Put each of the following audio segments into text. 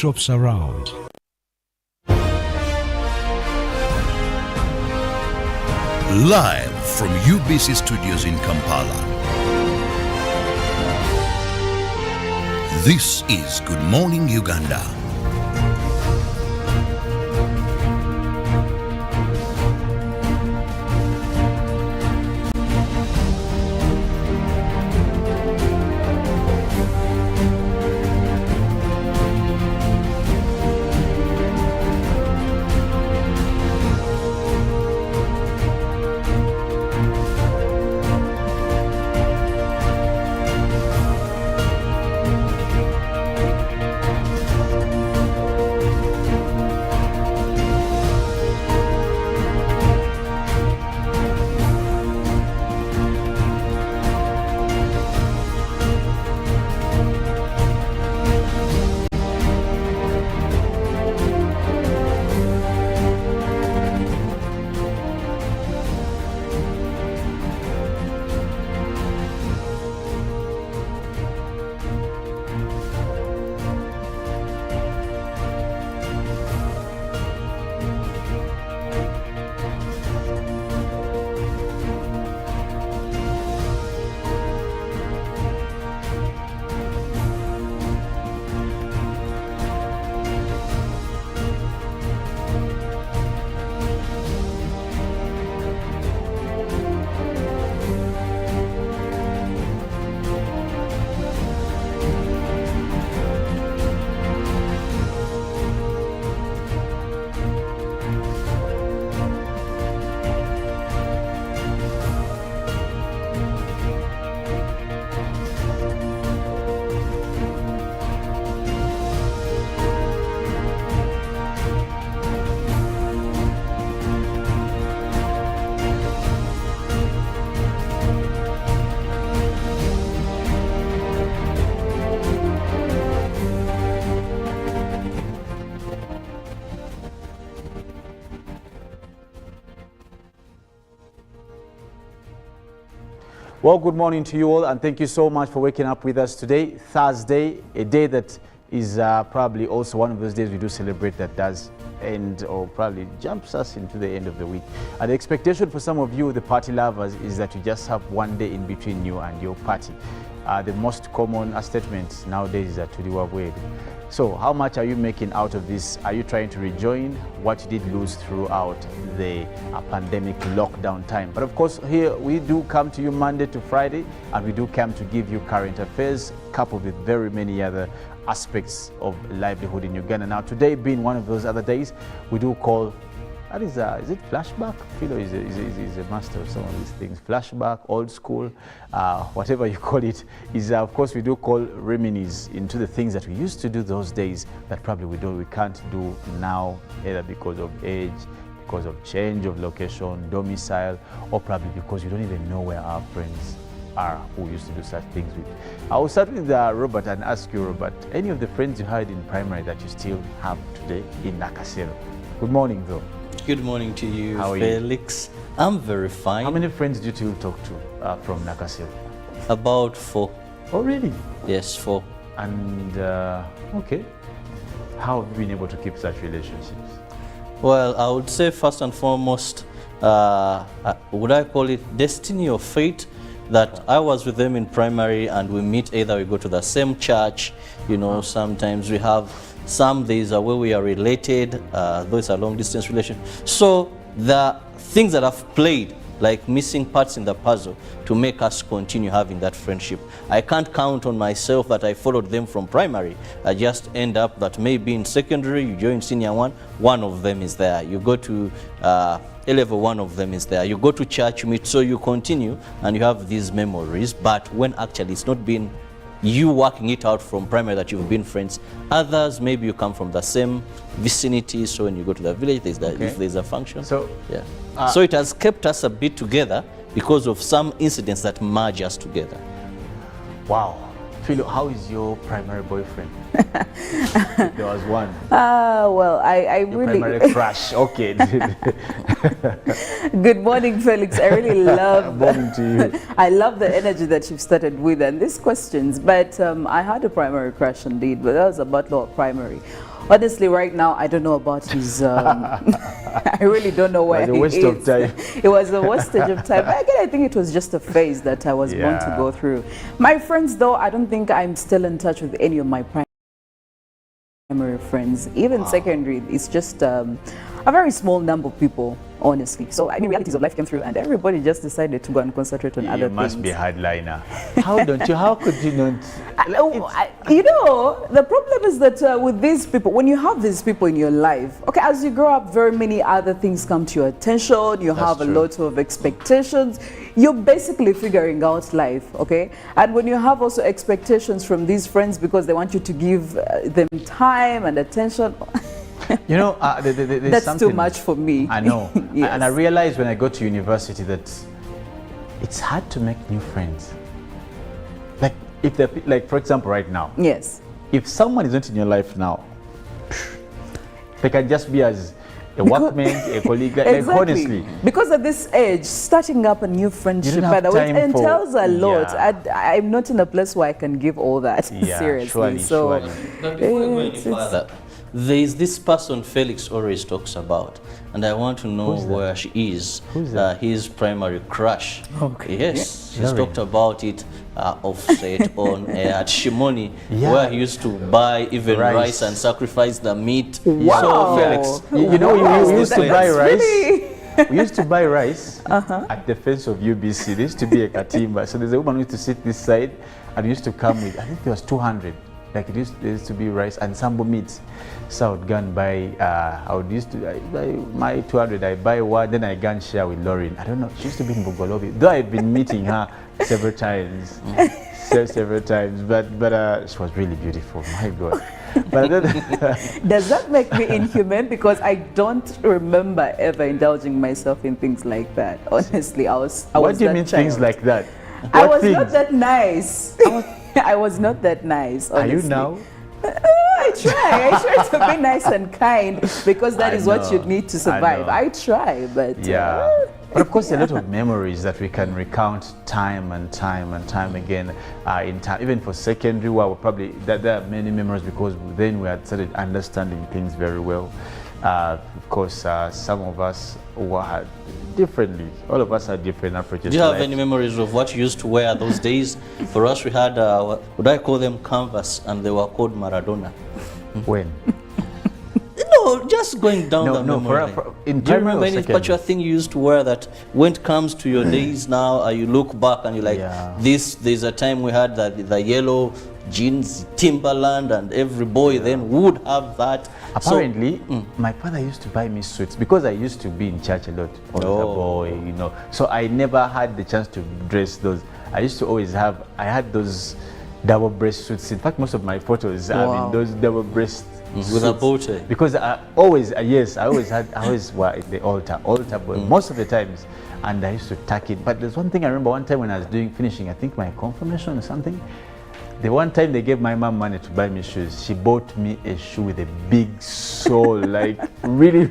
backdrops around. Live from UBC Studios in Kampala. This is Good Morning Uganda. Well, good morning to you all, and thank you so much for waking up with us today, Thursday, a day that is probably also one of those days we do celebrate that does end or probably jumps us into the end of the week. And the expectation for some of you, the party lovers, is that you just have one day in between you and your party. The most common statement nowadays is that to the. So how much are you making out of this? Are you trying to rejoin what you did lose throughout the pandemic lockdown time? But of course, here we do come to you Monday to Friday, and we do come to give you current affairs coupled with very many other aspects of livelihood in Uganda. Now, today being one of those other days, we do call, that is it flashback? Philo is a master of some of these things. Flashback, old school, whatever you call it, is of course we do call reminisce into the things that we used to do those days that probably we can't do now, either because of age, because of change of location, domicile, or probably because you don't even know where our friends are who used to do such things with. I will start with Robert and ask you, Robert, any of the friends you had in primary that you still have today in Nakasero? Good morning, though. Good morning to you, How are Felix. You? I'm very fine. How many friends do you still talk to from Nakasero? About 4. Oh, really? Yes, 4. And, okay. How have you been able to keep such relationships? Well, I would say first and foremost, would I call it destiny or fate? That I was with them in primary and we meet, either we go to the same church, you know, sometimes we have some days where we are related, those are long distance relation. So the things that have played, like missing parts in the puzzle to make us continue having that friendship. I can't count on myself that I followed them from primary. I just end up that maybe in secondary, you join senior one of them is there. You go to A-level, one of them is there. You go to church, you meet, so you continue and you have these memories. But when actually it's not been you working it out from primary that you've been friends. Others, maybe you come from the same vicinity, so when you go to the village, if there's a function. So, yeah. So it has kept us a bit together because of some incidents that merge us together. Wow. Philo, how is your primary boyfriend? If there was one. Well, I Your really... primary crush, okay. Good morning, Felix. I really love... Morning to you. I love the energy that you've started with and these questions. But I had a primary crush indeed, but that was a butler of primary. Honestly, right now, I don't know about his... I really don't know where he is. It was a waste of time. It was a wastage of time. But again, I think it was just a phase that I was born to go through. My friends, though, I don't think I'm still in touch with any of my primary friends. Even secondary, it's just a very small number of people, honestly. So I mean, realities of life came through and everybody just decided to go and concentrate on other things. You must be a hardliner. How could you not? You know, the problem is that with these people, when you have these people in your life, okay, as you grow up, very many other things come to your attention. You have a lot of expectations. You're basically figuring out life, okay? And when you have also expectations from these friends because they want you to give them time and attention, you know, that's too much for me. I know. Yes. And I realized when I got to university that it's hard to make new friends. Like, if they're, like, for example, right now. Yes. If someone is not in your life now, they can just be as a workmate, a colleague, exactly. Like, honestly. Because at this age, starting up a new friendship, by the way, it entails a lot. I'm not in a place where I can give all that, seriously. Surely. But before we go any further, there is this person Felix always talks about, and I want to know where she is. Who's that? His primary crush. Okay. Yes, he's talked about it offset on at Shimoni, where he used to buy even rice and sacrifice the meat. Wow. So Felix, you know, we used to buy rice. Really? We used to buy rice at the fence of UBC. There used to be a katimba. So there's a woman who used to sit this side and used to come with, I think there was 200. Like there used to be rice and sambo meats. So I would go and buy, I buy my 200, I buy one, then I go and share with Lauren. I don't know, she used to be in Bogolobi. Though I've been meeting her several times, several times, but she was really beautiful, my God. But does that make me inhuman? Because I don't remember ever indulging myself in things like that. Honestly, I was What do you that mean child. things like that? I was not that nice. I was not that nice, honestly. Are you now? I try to be nice and kind because that is what you need to survive. I try, but but of course, a lot of memories that we can recount time and time and time again. Even for secondary, well, probably there are many memories because then we had started understanding things very well. Of course, some of us were differently. All of us had different approaches. Do you have any memories of what you used to wear those days? For us, we had, would I call them canvas, and they were called Maradona. When? No, just going down the memory lane. Do you remember any particular thing you used to wear that when it comes to your days now, you look back and you're like, there's a time we had the yellow jeans, Timberland, and every boy then would have that. Apparently, my father used to buy me suits because I used to be in church a lot as a boy, you know. So I never had the chance to dress those. I used to always have, I had those double breast suits. In fact, most of my photos are in those double breast with a bow tie. Because I always were at the altar boy most of the times, and I used to tuck it. But there's one thing I remember one time when I was finishing, I think my confirmation or something. The one time they gave my mom money to buy me shoes, she bought me a shoe with a big sole, like really,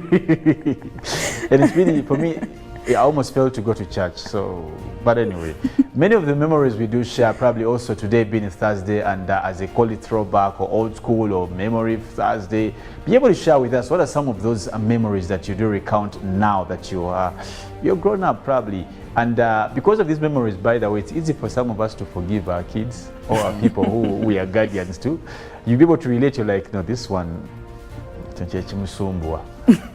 and it's really, for me, I almost failed to go to church. So, but anyway, many of the memories we do share, probably also today being a Thursday, and as they call it throwback or old school or memory Thursday, be able to share with us what are some of those memories that you do recount now that you're grown up probably. And because of these memories, by the way, it's easy for some of us to forgive our kids or our people who we are guardians to. You'll be able to relate. You're like, no, this one, you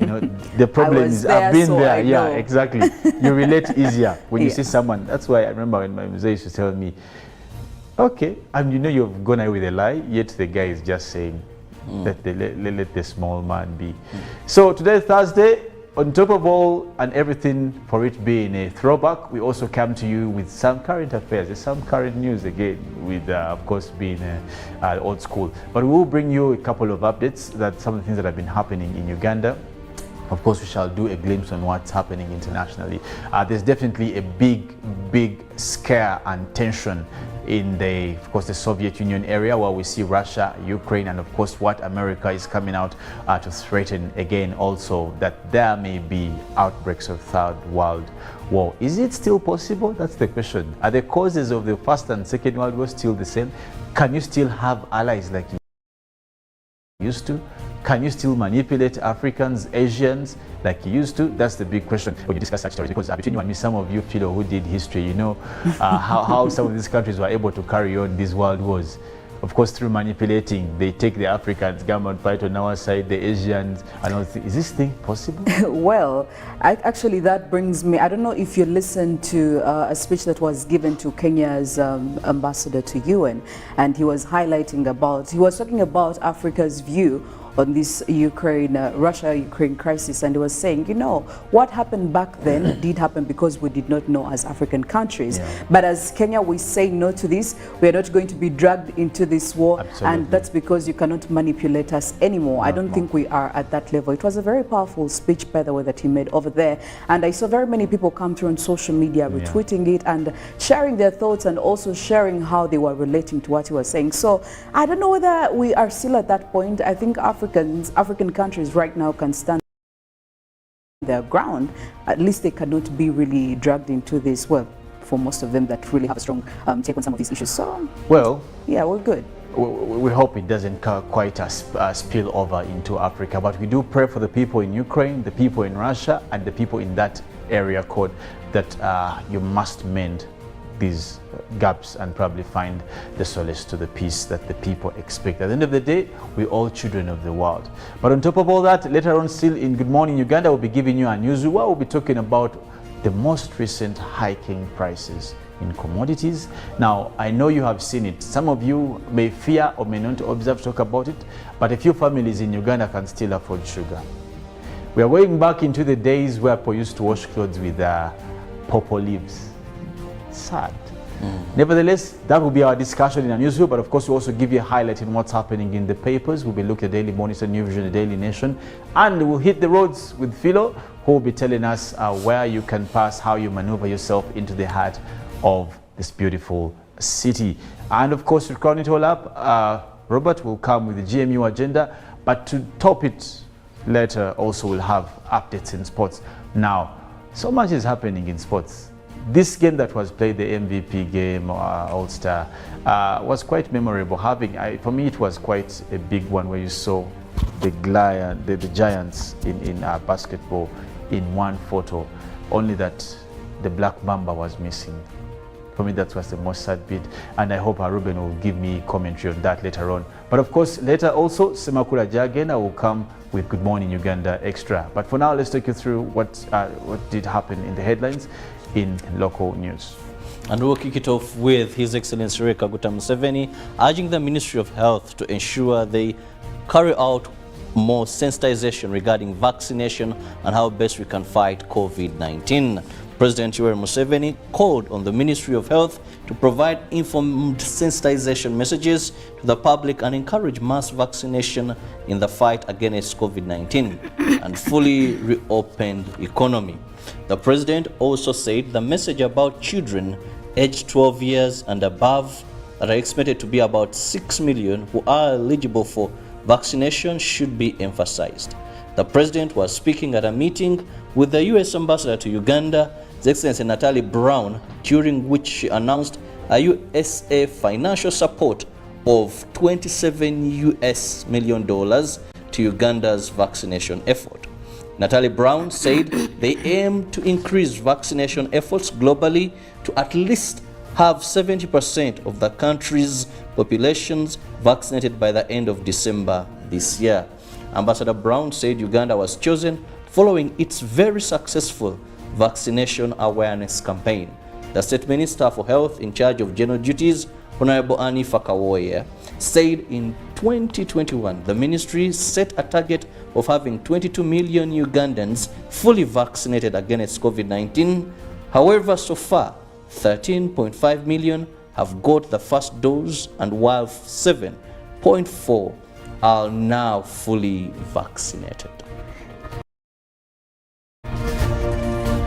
know, the problem is I've been there. Yeah, exactly. You relate easier when you see someone. That's why I remember when my mother used to tell me, okay, and you know you've gone out with a lie, yet the guy is just saying, let the small man be. So today, Thursday, on top of all and everything, for it being a throwback, we also come to you with some current affairs. There's some current news again, with of course being old school. But we will bring you a couple of updates, that some of the things that have been happening in Uganda. of course, we shall do a glimpse on what's happening internationally. There's definitely a big scare and tension in the, of course, the Soviet Union area, where we see Russia, Ukraine, and of course what America is coming out to threaten again also, that there may be outbreaks of Third World War. Is it still possible? That's the question. Are the causes of the First and Second World War still the same? Can you still have allies like you used to? Can you still manipulate Africans, Asians like you used to? That's the big question when you discuss such stories, because between you and me, some of you, Philo, who did history, you know how some of these countries were able to carry on these world wars. Of course, through manipulating, they take the Africans, government fight on our side, the Asians, and all things. Is this thing possible? Well, actually, that brings me, I don't know if you listened to a speech that was given to Kenya's ambassador to UN, and he was highlighting about, he was talking about Africa's view on this Russia-Ukraine crisis, and he was saying, you know, what happened back then did happen because we did not know as African countries. Yeah. But as Kenya, we say no to this. We are not going to be dragged into this war. Absolutely. And that's because you cannot manipulate us anymore. I don't think we are at that level. It was a very powerful speech, by the way, that he made over there. And I saw very many people come through on social media retweeting it and sharing their thoughts, and also sharing how they were relating to what he was saying. So I don't know whether we are still at that point. I think African countries right now can stand their ground. At least they cannot be really dragged into this, well, for most of them that really have a strong take on some of these issues. So, well, yeah, we're good. We hope it doesn't quite spill over into Africa, but we do pray for the people in Ukraine, the people in Russia, and the people in that area code, that you must mend these gaps and probably find the solace to the peace that the people expect. At the end of the day, we're all children of the world. But on top of all that, later on still in Good Morning Uganda, we'll be giving you a news where we'll be talking about the most recent hiking prices in commodities. Now, I know you have seen it. Some of you may fear or may not observe talk about it, but a few families in Uganda can still afford sugar. We are going back into the days where people used to wash clothes with pawpaw leaves. Sad. Nevertheless, that will be our discussion in our newsroom, but of course we'll also give you a highlight in what's happening in the papers. We'll be looking at Daily Monitor, New Vision, the Daily Nation, and we'll hit the roads with Philo, who will be telling us where you can pass, how you maneuver yourself into the heart of this beautiful city. And of course, to crown it all up, Robert will come with the GMU agenda, but to top it later also we'll have updates in sports. Now, so much is happening in sports. This game that was played, the MVP game, All-Star, was quite memorable. For me, it was quite a big one, where you saw the giants in basketball in one photo, only that the Black Mamba was missing. For me, that was the most sad bit, and I hope Ruben will give me commentary on that later on. But of course, later also, Semakula Jagena will come with Good Morning Uganda Extra. But for now, let's take you through what did happen in the headlines in local news. And we'll kick it off with His Excellency Kaguta Museveni urging the Ministry of Health to ensure they carry out more sensitization regarding vaccination and how best we can fight COVID-19. President Yoweri Museveni called on the Ministry of Health to provide informed sensitization messages to the public and encourage mass vaccination in the fight against COVID-19 and fully reopened economy. The president also said the message about children aged 12 years and above that are expected to be about 6 million who are eligible for vaccination should be emphasized. The president was speaking at a meeting with the U.S. ambassador to Uganda, His Excellency Natalie Brown, during which she announced a USA financial support of $27 million to Uganda's vaccination effort. Natalie Brown said they aim to increase vaccination efforts globally to at least have 70% of the country's populations vaccinated by the end of December this year. Ambassador Brown said Uganda was chosen following its very successful vaccination awareness campaign. The State Minister for Health in charge of general duties, Honorable Annie Fakawoye, said in 2021 the ministry set a target of having 22 million Ugandans fully vaccinated against COVID-19. However, so far, 13.5 million have got the first dose, and while 7.4 are now fully vaccinated.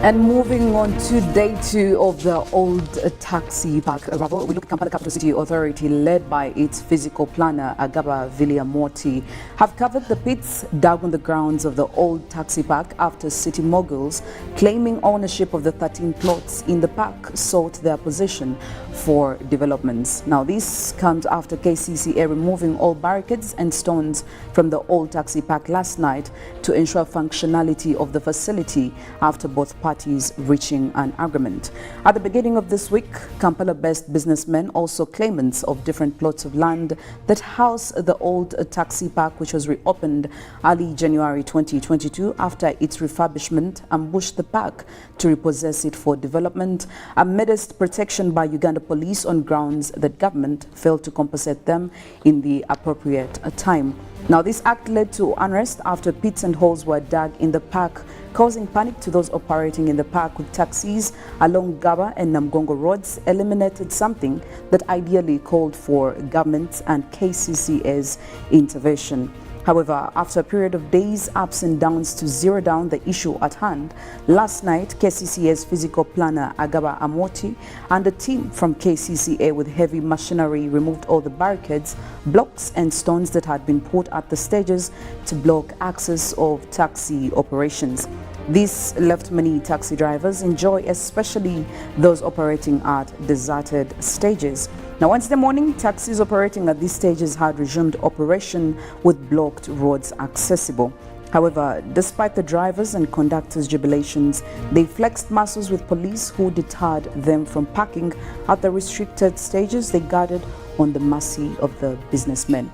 And moving on to day 2 of the old taxi park arrival, we look at Kampala Capital City Authority, led by its physical planner Agaba Villiamorti, have covered the pits dug on the grounds of the old taxi park after city moguls claiming ownership of the 13 plots in the park sought their possession for developments. Now, this comes after KCCA removing all barricades and stones from the old taxi park last night to ensure functionality of the facility after both parties reaching an agreement. At the beginning of this week, Kampala-based businessmen, also claimants of different plots of land that house the old taxi park, which was reopened early January 2022 after its refurbishment, ambushed the park to repossess it for development amidst protection by Uganda police on grounds that government failed to compensate them in the appropriate time. Now, this act led to unrest after pits and holes were dug in the park, causing panic to those operating in the park, with taxis along Gaba and Namgongo roads eliminated, something that ideally called for government and KCCA's intervention. However, after a period of days, ups and downs to zero down the issue at hand, last night, KCCA's physical planner Agaba Amoti and a team from KCCA with heavy machinery removed all the barricades, blocks and stones that had been put at the stages to block access of taxi operations. This left many taxi drivers in joy, especially those operating at deserted stages. Now, Wednesday morning, taxis operating at these stages had resumed operation with blocked roads accessible. However, despite the drivers' and conductors' jubilations, they flexed muscles with police who deterred them from parking at the restricted stages they guarded on the mercy of the businessmen.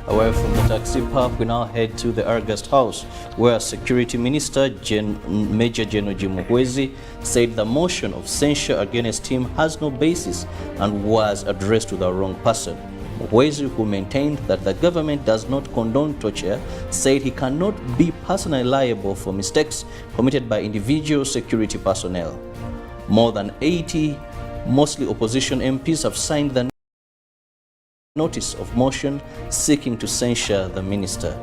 Away from the taxi park, we now head to the August House, where Security Minister Major General Jim Muhwezi said the motion of censure against him has no basis and was addressed to the wrong person. Muhwezi, who maintained that the government does not condone torture, said he cannot be personally liable for mistakes committed by individual security personnel. More than 80, mostly opposition MPs, have signed the notice of motion seeking to censure the minister.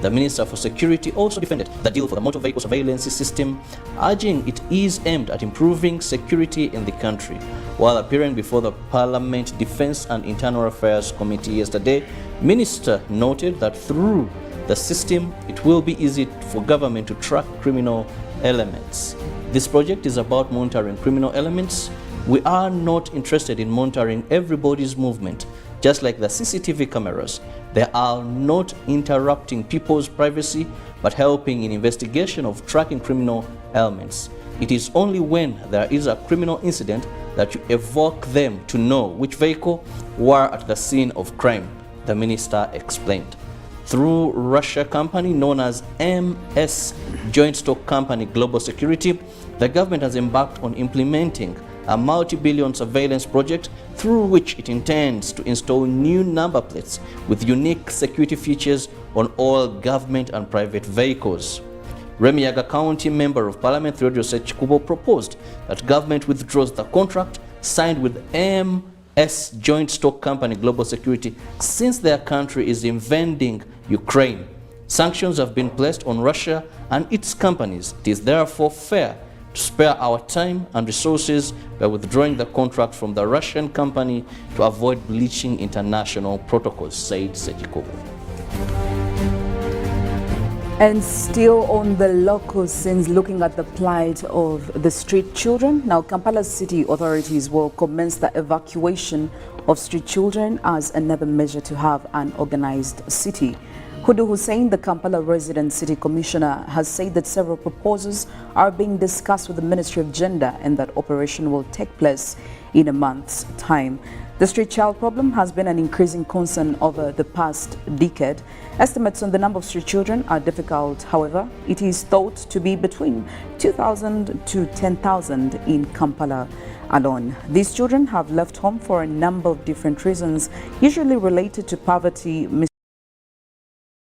The Minister for Security also defended the deal for the motor vehicle surveillance system, urging it is aimed at improving security in the country. While appearing before the Parliament Defense and Internal Affairs Committee yesterday, Minister noted that through the system, it will be easy for government to track criminal elements. This project is about monitoring criminal elements. We are not interested in monitoring everybody's movement. Just like the CCTV cameras, they are not interrupting people's privacy, but helping in investigation of tracking criminal elements. It is only when there is a criminal incident that you evoke them to know which vehicle were at the scene of crime, the minister explained. Through Russia company known as MS Joint Stock Company Global Security, the government has embarked on implementing a multi-billion surveillance project through which it intends to install new number plates with unique security features on all government and private vehicles. Remiyaga County Member of Parliament Theodore Sechikubo proposed that government withdraws the contract signed with MS Joint Stock Company Global Security since their country is invading Ukraine. Sanctions have been placed on Russia and its companies. It is therefore fair to spare our time and resources by withdrawing the contract from the Russian company to avoid breaching international protocols, said Sechikubo. And still on the local scenes, looking at the plight of the street children. Now, Kampala city authorities will commence the evacuation of street children as another measure to have an organized city. Hudu Hussein, the Kampala resident city commissioner, has said that several proposals are being discussed with the Ministry of Gender and that operation will take place in a month's time. The street child problem has been an increasing concern over the past decade. Estimates on the number of street children are difficult. However, it is thought to be between 2,000 to 10,000 in Kampala alone. These children have left home for a number of different reasons, usually related to poverty,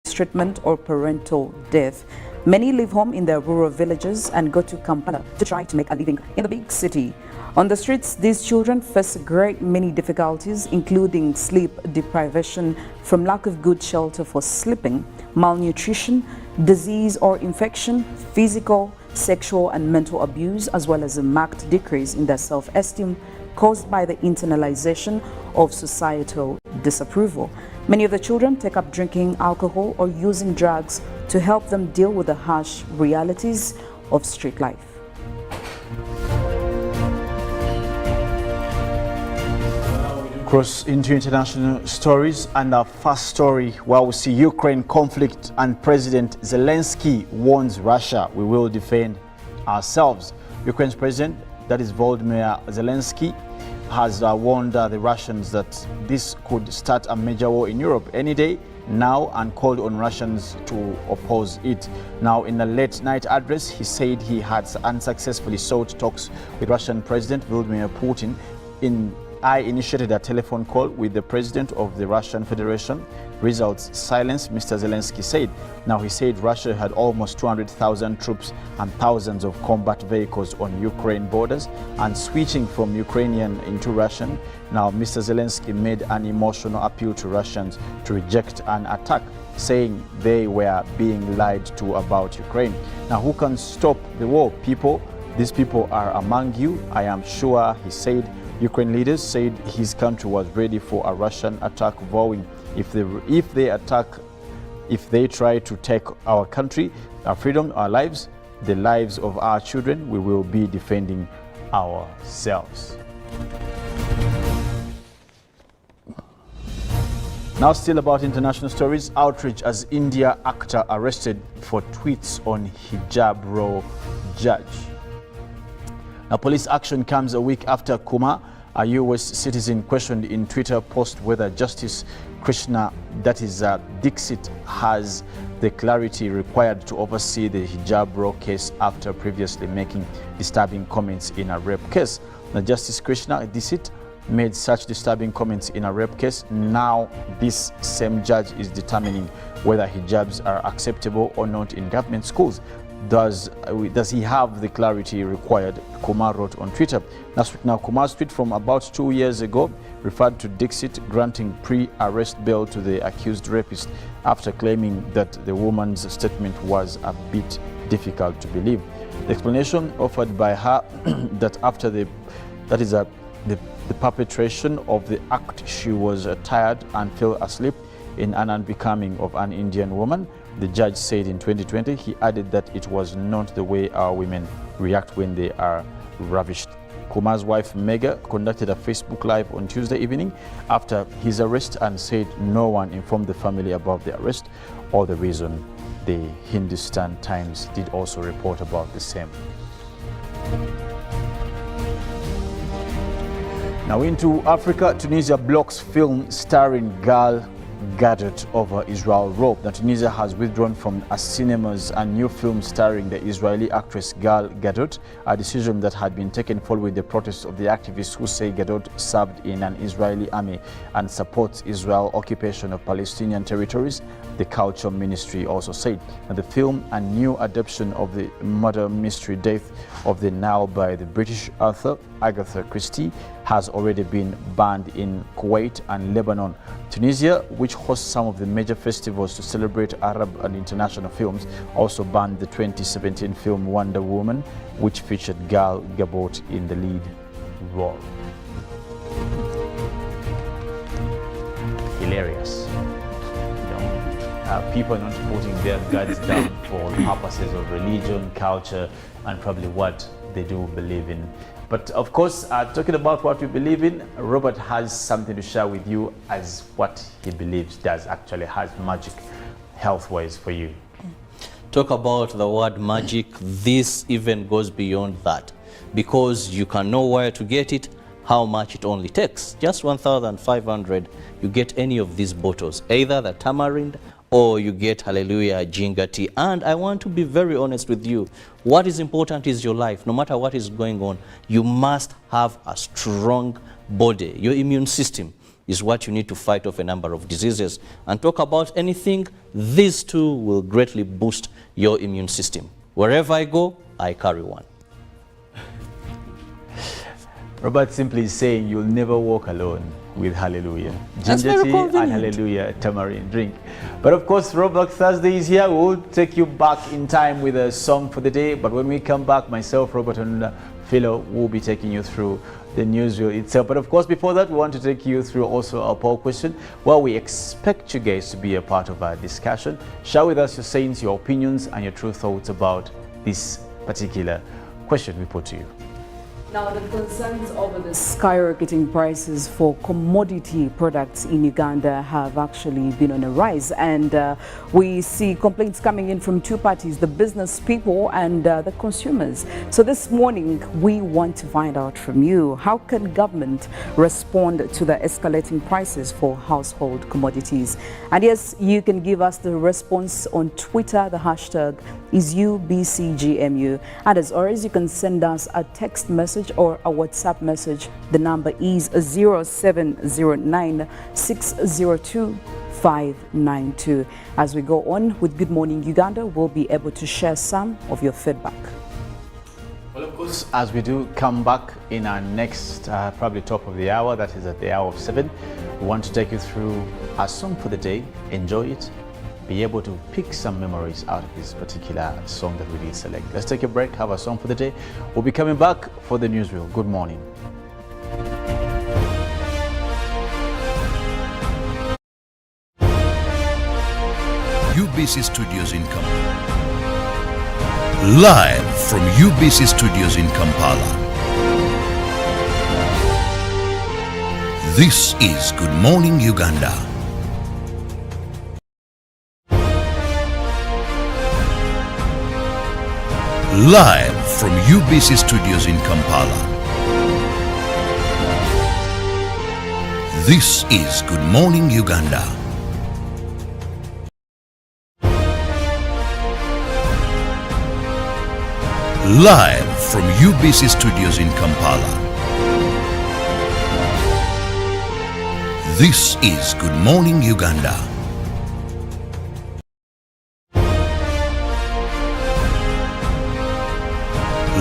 mistreatment or parental death. Many leave home in their rural villages and go to Kampala to try to make a living in the big city. On the streets, these children face a great many difficulties, including sleep deprivation from lack of good shelter for sleeping, malnutrition, disease or infection, physical, sexual and mental abuse, as well as a marked decrease in their self-esteem caused by the internalization of societal disapproval. Many of the children take up drinking alcohol or using drugs to help them deal with the harsh realities of street life. Cross into international stories, and our first story, where we see Ukraine conflict and President Zelensky warns Russia, we will defend ourselves. Ukraine's president, that is Volodymyr Zelensky, has warned the Russians that this could start a major war in Europe any day now, and called on Russians to oppose it. Now, in a late night address, he said he had unsuccessfully sought talks with Russian President Vladimir Putin. I initiated a telephone call with the president of the Russian Federation. Results silence, Mr. Zelensky said. Now, he said Russia had almost 200,000 troops and thousands of combat vehicles on Ukraine borders and switching from Ukrainian into Russian. Now, Mr. Zelensky made an emotional appeal to Russians to reject an attack, saying they were being lied to about Ukraine. Now, who can stop the war? People. These people are among you, I am sure, he said. Ukraine leaders said his country was ready for a Russian attack, vowing if they try to take our country, our freedom, our lives, the lives of our children, we will be defending ourselves. Now, still about international stories, outrage as India actor arrested for tweets on hijab row judge. Now, police action comes a week after Kuma, a US citizen, questioned in Twitter post whether Justice Krishna, that is Dixit, has the clarity required to oversee the hijab row case after previously making disturbing comments in a rape case. Now, Justice Krishna Dixit made such disturbing comments in a rape case. Now, this same judge is determining whether hijabs are acceptable or not in government schools. Does he have the clarity required? Kumar wrote on Twitter. Now, Kumar's tweet from about 2 years ago referred to Dixit granting pre-arrest bail to the accused rapist after claiming that the woman's statement was a bit difficult to believe. The explanation offered by her that after the perpetration of the act, she was tired and fell asleep in an unbecoming of an Indian woman. The judge said in 2020, he added that it was not the way our women react when they are ravished. Kumar's wife Mega conducted a Facebook Live on Tuesday evening after his arrest and said no one informed the family about the arrest or the reason. The Hindustan Times did also report about the same. Now into Africa, Tunisia blocks film starring Gal Gadot over Israel robe. Now, Tunisia has withdrawn from cinemas a new film starring the Israeli actress Gal Gadot, a decision that had been taken following the protests of the activists who say Gadot served in an Israeli army and supports Israel's occupation of Palestinian territories, the Culture Ministry also said. Now, the film, a new adaptation of the murder mystery Death of the Nile by the British author Agatha Christie, has already been banned in Kuwait and Lebanon. Tunisia, which hosts some of the major festivals to celebrate Arab and international films, also banned the 2017 film Wonder Woman, which featured Gal Gadot in the lead role. Hilarious. People are not putting their guards down for purposes of religion, culture, and probably what they do believe in. But of course, talking about what we believe in, Robert has something to share with you as what he believes does actually has magic health-wise for you. Talk about the word magic. This even goes beyond that, because you can know where to get it, how much it only takes. Just 1,500, you get any of these bottles, either the tamarind or you get Hallelujah Jinga tea. And I want to be very honest with you. What is important is your life. No matter what is going on, you must have a strong body. Your immune system is what you need to fight off a number of diseases. And talk about anything, these two will greatly boost your immune system. Wherever I go, I carry one. Robert simply is saying you'll never walk alone. with hallelujah. That's Ginger very tea and convenient. hallelujah tamarind drink. But of course, Roblox Thursday is here. We'll take you back in time with a song for the day. But when we come back, myself, Robert, and Philo will be taking you through the newsreel itself. But of course, before that, we want to take you through also our poll question. Well, we expect you guys to be a part of our discussion. Share with us your sayings, your opinions, and your true thoughts about this particular question we put to you. Now, the concerns over the skyrocketing prices for commodity products in Uganda have actually been on a rise, and we see complaints coming in from two parties, the business people and the consumers. So this morning, we want to find out from you, how can government respond to the escalating prices for household commodities? And yes, you can give us the response on Twitter. The hashtag is UBCGMU. And as always, you can send us a text message or a WhatsApp message. The number is 0709 602 592. As we go on with Good Morning Uganda, we'll be able to share some of your feedback. Well, of course, as we do come back in our next, probably top of the hour, that is at the hour of 7, we want to take you through our song for the day. Enjoy it. Be able to pick some memories out of this particular song that we did select. Let's take a break, have a song for the day. We'll be coming back for the newsreel. Good morning. UBC Studios in Kampala. Live from UBC Studios in Kampala. This is Good Morning Uganda. Live from UBC Studios in Kampala. This is Good Morning Uganda. Live from UBC Studios in Kampala. This is Good Morning Uganda.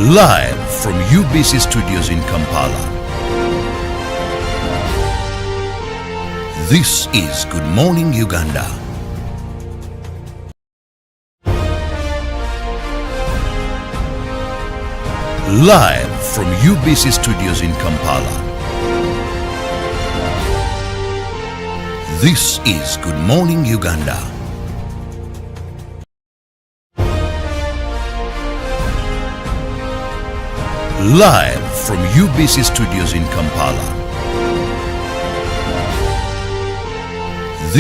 Live from UBC Studios in Kampala. This is Good Morning Uganda. Live from UBC Studios in Kampala. This is Good Morning Uganda. Live from UBC Studios in Kampala.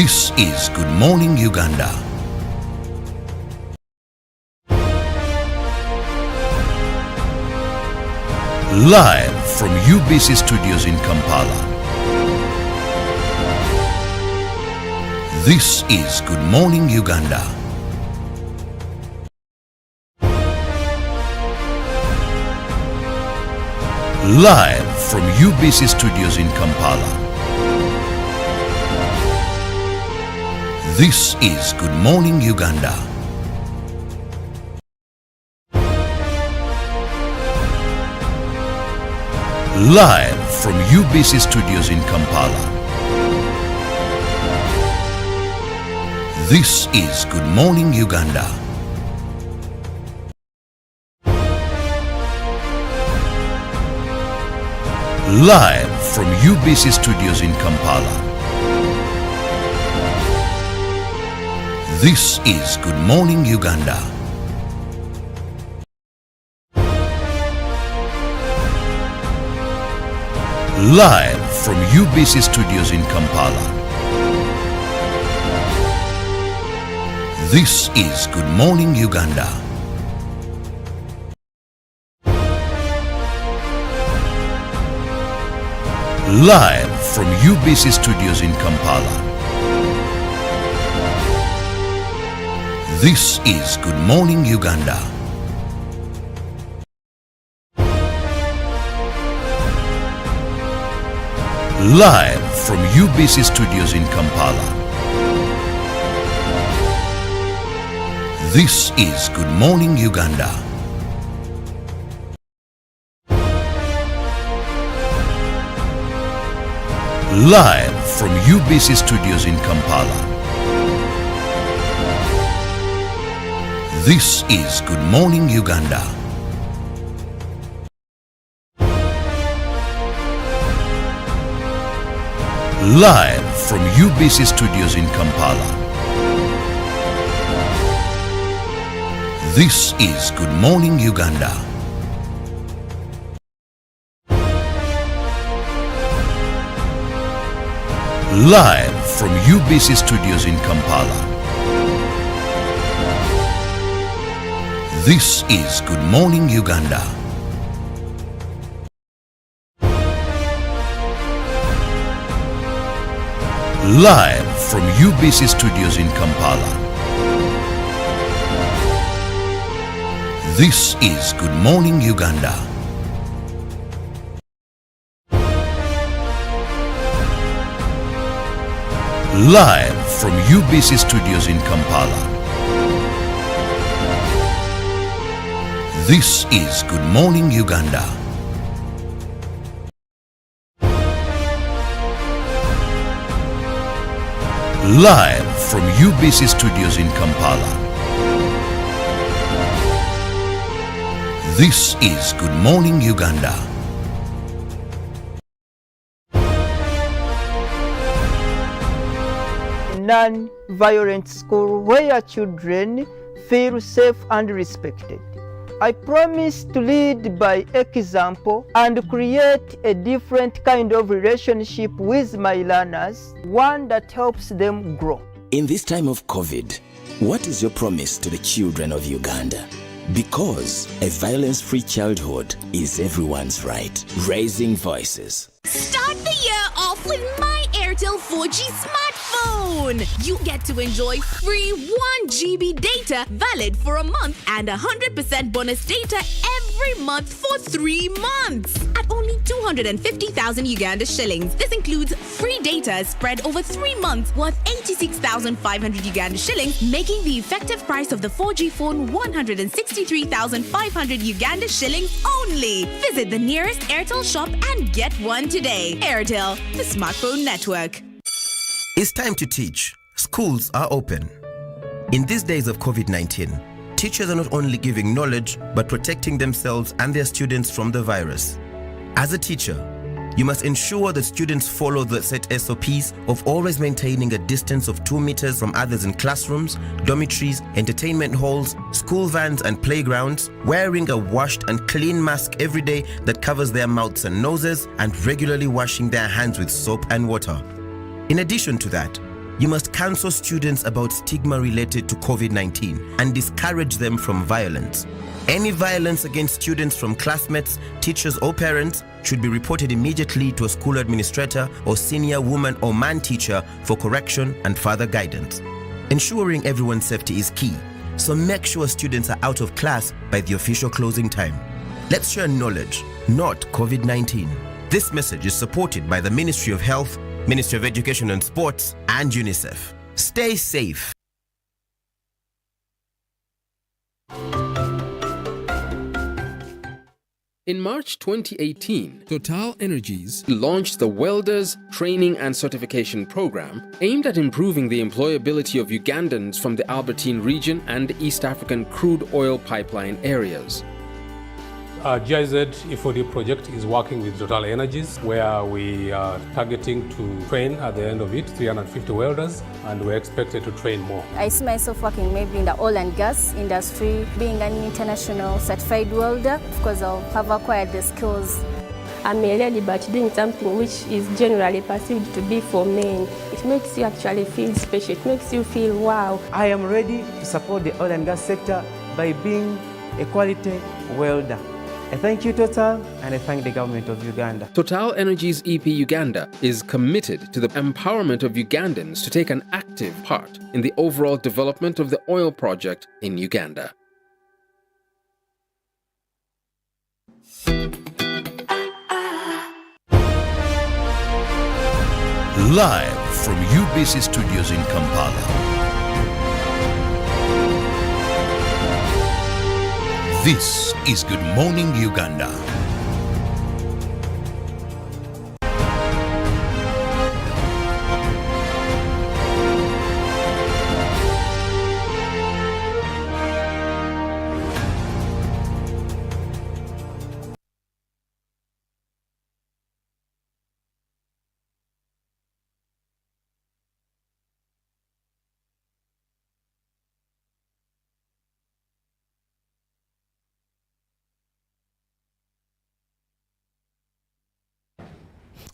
This is Good Morning Uganda. Live from UBC Studios in Kampala. This is Good Morning Uganda. Live from UBC Studios in Kampala. This is Good Morning Uganda. Live from UBC Studios in Kampala. This is Good Morning Uganda. Live from UBC Studios in Kampala. This is Good Morning Uganda. Live from UBC Studios in Kampala. This is Good Morning Uganda. Live from UBC Studios in Kampala. This is Good Morning Uganda. Live from UBC Studios in Kampala. This is Good Morning Uganda. Live from UBC Studios in Kampala. This is Good Morning Uganda. Live from UBC Studios in Kampala. This is Good Morning Uganda. Live from UBC Studios in Kampala. This is Good Morning Uganda. Live from UBC Studios in Kampala. This is Good Morning Uganda. Live from UBC Studios in Kampala. This is Good Morning Uganda. Live from UBC Studios in Kampala. This is Good Morning Uganda. Non-violent school where children feel safe and respected. I promise to lead by example and create a different kind of relationship with my learners, one that helps them grow. In this time of COVID, what is your promise to the children of Uganda? Because a violence-free childhood is everyone's right. Raising voices. Start the year off with My Airtel 4G smartphone. You get to enjoy free 1 GB data valid for a month and 100% bonus data every month for 3 months at only 250,000 Uganda shillings. This includes free data spread over 3 months worth 86,500 Uganda shillings, making the effective price of the 4G phone 163,500 Uganda shillings only. Visit the nearest Airtel shop and get one today. Airtel, the smartphone network. It's time to teach. Schools are open. In these days of COVID-19, teachers are not only giving knowledge, but protecting themselves and their students from the virus. As a teacher, you must ensure that students follow the set SOPs of always maintaining a distance of 2 meters from others in classrooms, dormitories, entertainment halls, school vans and playgrounds, wearing a washed and clean mask every day that covers their mouths and noses, and regularly washing their hands with soap and water. In addition to that, you must counsel students about stigma related to COVID-19 and discourage them from violence. Any violence against students from classmates, teachers or parents should be reported immediately to a school administrator or senior woman or man teacher for correction and further guidance. Ensuring everyone's safety is key, so make sure students are out of class by the official closing time. Let's share knowledge, not COVID-19. This message is supported by the Ministry of Health, Ministry of Education and Sports, and UNICEF. Stay safe. In March 2018, Total Energies launched the Welders Training and Certification Program aimed at improving the employability of Ugandans from the Albertine region and East African crude oil pipeline areas. GIZ E4D project is working with Total Energies, where we are targeting to train at the end of it 350 welders, and we're expected to train more. I see myself working maybe in the oil and gas industry, being an international certified welder. Of course, I'll have acquired the skills. I'm a lady, but doing something which is generally perceived to be for men. It makes you actually feel special. It makes you feel wow. I am ready to support the oil and gas sector by being a quality welder. I thank you, Total, and I thank the government of Uganda. Total Energies EP Uganda is committed to the empowerment of Ugandans to take an active part in the overall development of the oil project in Uganda. Live from UBC Studios in Kampala. This is Good Morning Uganda.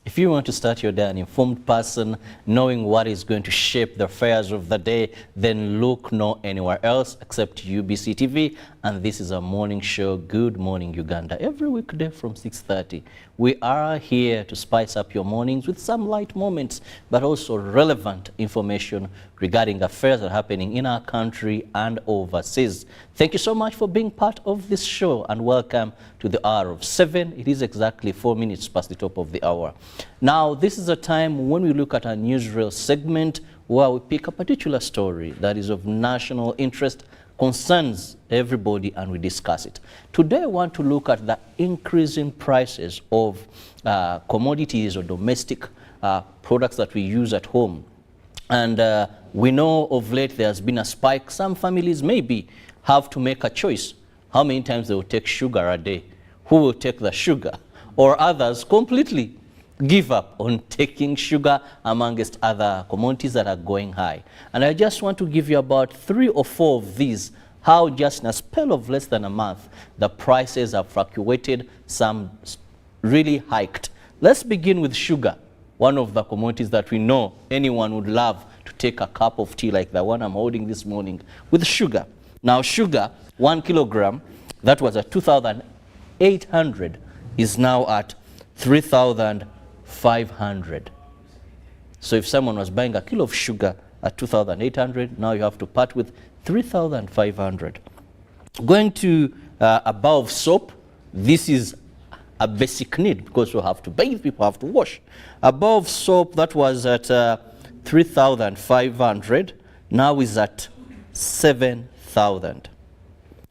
If you want to start your day an informed person, knowing what is going to shape the affairs of the day, then look no anywhere else except UBC TV. And this is a morning show, Good Morning Uganda, every weekday from 6:30. We are here to spice up your mornings with some light moments, but also relevant information regarding affairs that are happening in our country and overseas. Thank you so much for being part of this show, and welcome to the hour of 7. It is exactly 4 minutes past the top of the hour. Now, this is a time when we look at our newsreel segment where we pick a particular story that is of national interest, concerns everybody, and we discuss it. Today, I want to look at the increasing prices of commodities or domestic products that we use at home. And we know of late there has been a spike. Some families maybe have to make a choice how many times they will take sugar a day, who will take the sugar, or others completely give up on taking sugar, amongst other commodities that are going high. And I just want to give you about 3 or 4 of these, how just in a spell of less than a month, the prices have fluctuated, some really hiked. Let's begin with sugar, one of the commodities that we know anyone would love to take a cup of tea like the one I'm holding this morning with sugar. Now sugar, 1 kilogram, that was at 2,800, is now at 3,500. So if someone was buying a kilo of sugar at 2,800, now you have to part with 3,500. Going to a bar of soap, this is a basic need because you have to bathe, people have to wash. A bar of soap that was at 3,500 now is at 7,000.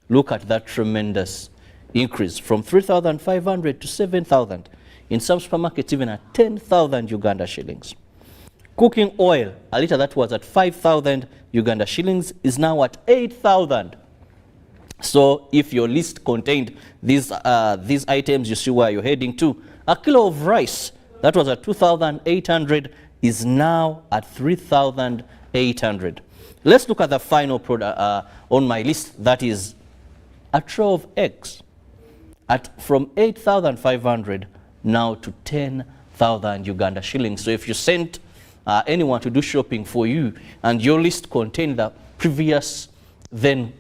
Look at that tremendous increase from 3,500 to 7,000. In some supermarkets, even at 10,000 Uganda shillings. Cooking oil, a liter that was at 5,000 Uganda shillings is now at 8,000. So if your list contained these items, you see where you're heading to. A kilo of rice that was at 2,800 is now at 3,800. Let's look at the final product on my list. That is a tray of eggs from 8,500 now to 10,000 Uganda shillings. So if you sent anyone to do shopping for you and your list contained the previous then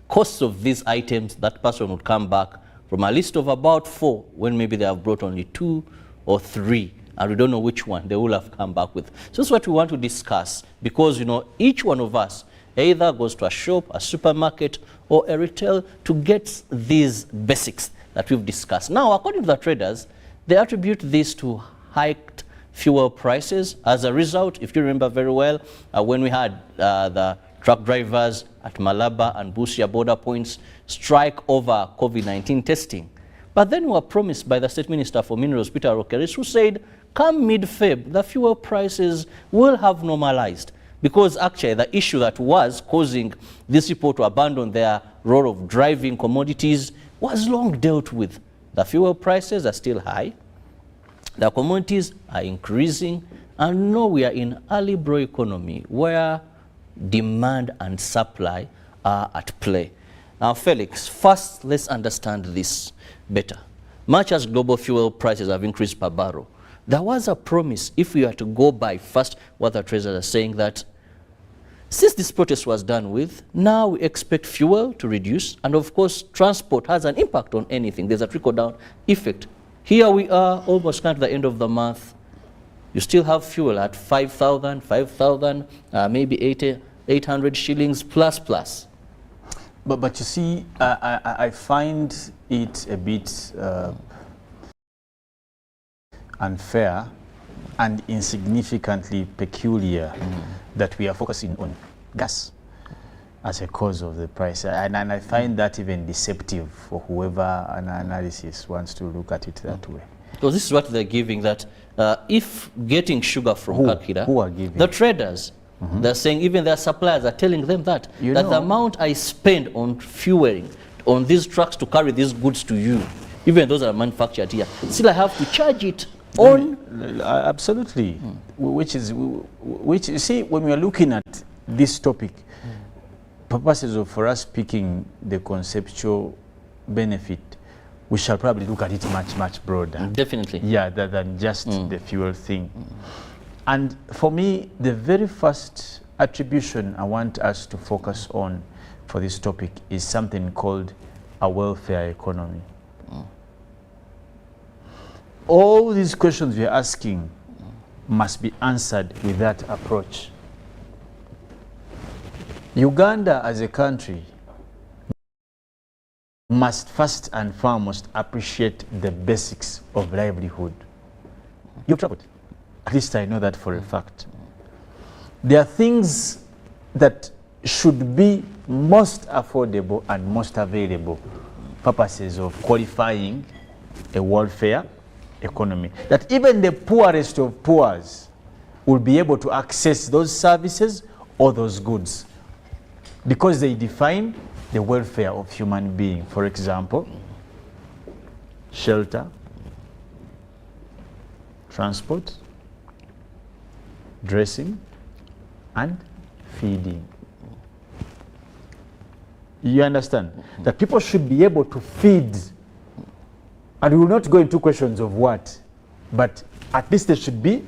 costs of these items, that person would come back from a list of about 4 when maybe they have brought only 2 or 3, and we don't know which one they will have come back with. So that's what we want to discuss, because you know each one of us either goes to a shop, a supermarket, or a retail to get these basics that we've discussed. Now, according to the traders, they attribute this to hiked fuel prices. As a result, if you remember very well, when we had the truck drivers at Malaba and Busia border points strike over COVID-19 testing. But then we were promised by the State Minister for Minerals, Peter Rokeris, who said, come mid-Feb, the fuel prices will have normalized. Because actually the issue that was causing these people to abandon their role of driving commodities was long dealt with. The fuel prices are still high, the commodities are increasing, and now we are in early bro economy where demand and supply are at play. Now, Felix, first let's understand this better. Much as global fuel prices have increased per barrel, there was a promise, if we are to go by first what the traders are saying, that since this protest was done with, now we expect fuel to reduce, and of course transport has an impact on anything. There's a trickle-down effect. Here we are, almost kind of the end of the month. You still have fuel at 5,000, maybe 800 shillings plus. But you see, I find it a bit unfair and insignificantly peculiar that we are focusing on gas as a cause of the price. And I find that even deceptive for whoever an analysis wants to look at it that way. Because this is what they're giving, that if getting sugar from Kakira, who are giving? The traders, they're saying even their suppliers are telling them that, the amount I spend on fueling on these trucks to carry these goods to you, even those that are manufactured here, still I have to charge it on. Absolutely. Which you see, when we are looking at this topic, purposes of for us picking the conceptual benefit we shall probably look at it much broader. Definitely. Yeah, than just the fuel thing. And for me, the very first attribution I want us to focus on for this topic is something called a welfare economy. All these questions we're asking must be answered with that approach. Uganda as a country must first and foremost appreciate the basics of livelihood. You've traveled. At least I know that for a fact. There are things that should be most affordable and most available, purposes of qualifying a welfare economy, that even the poorest of poors will be able to access those services or those goods because they define the welfare of human being. For example, shelter, transport, dressing, and feeding. You understand? That people should be able to feed. And we will not go into questions of what, but at least there should be.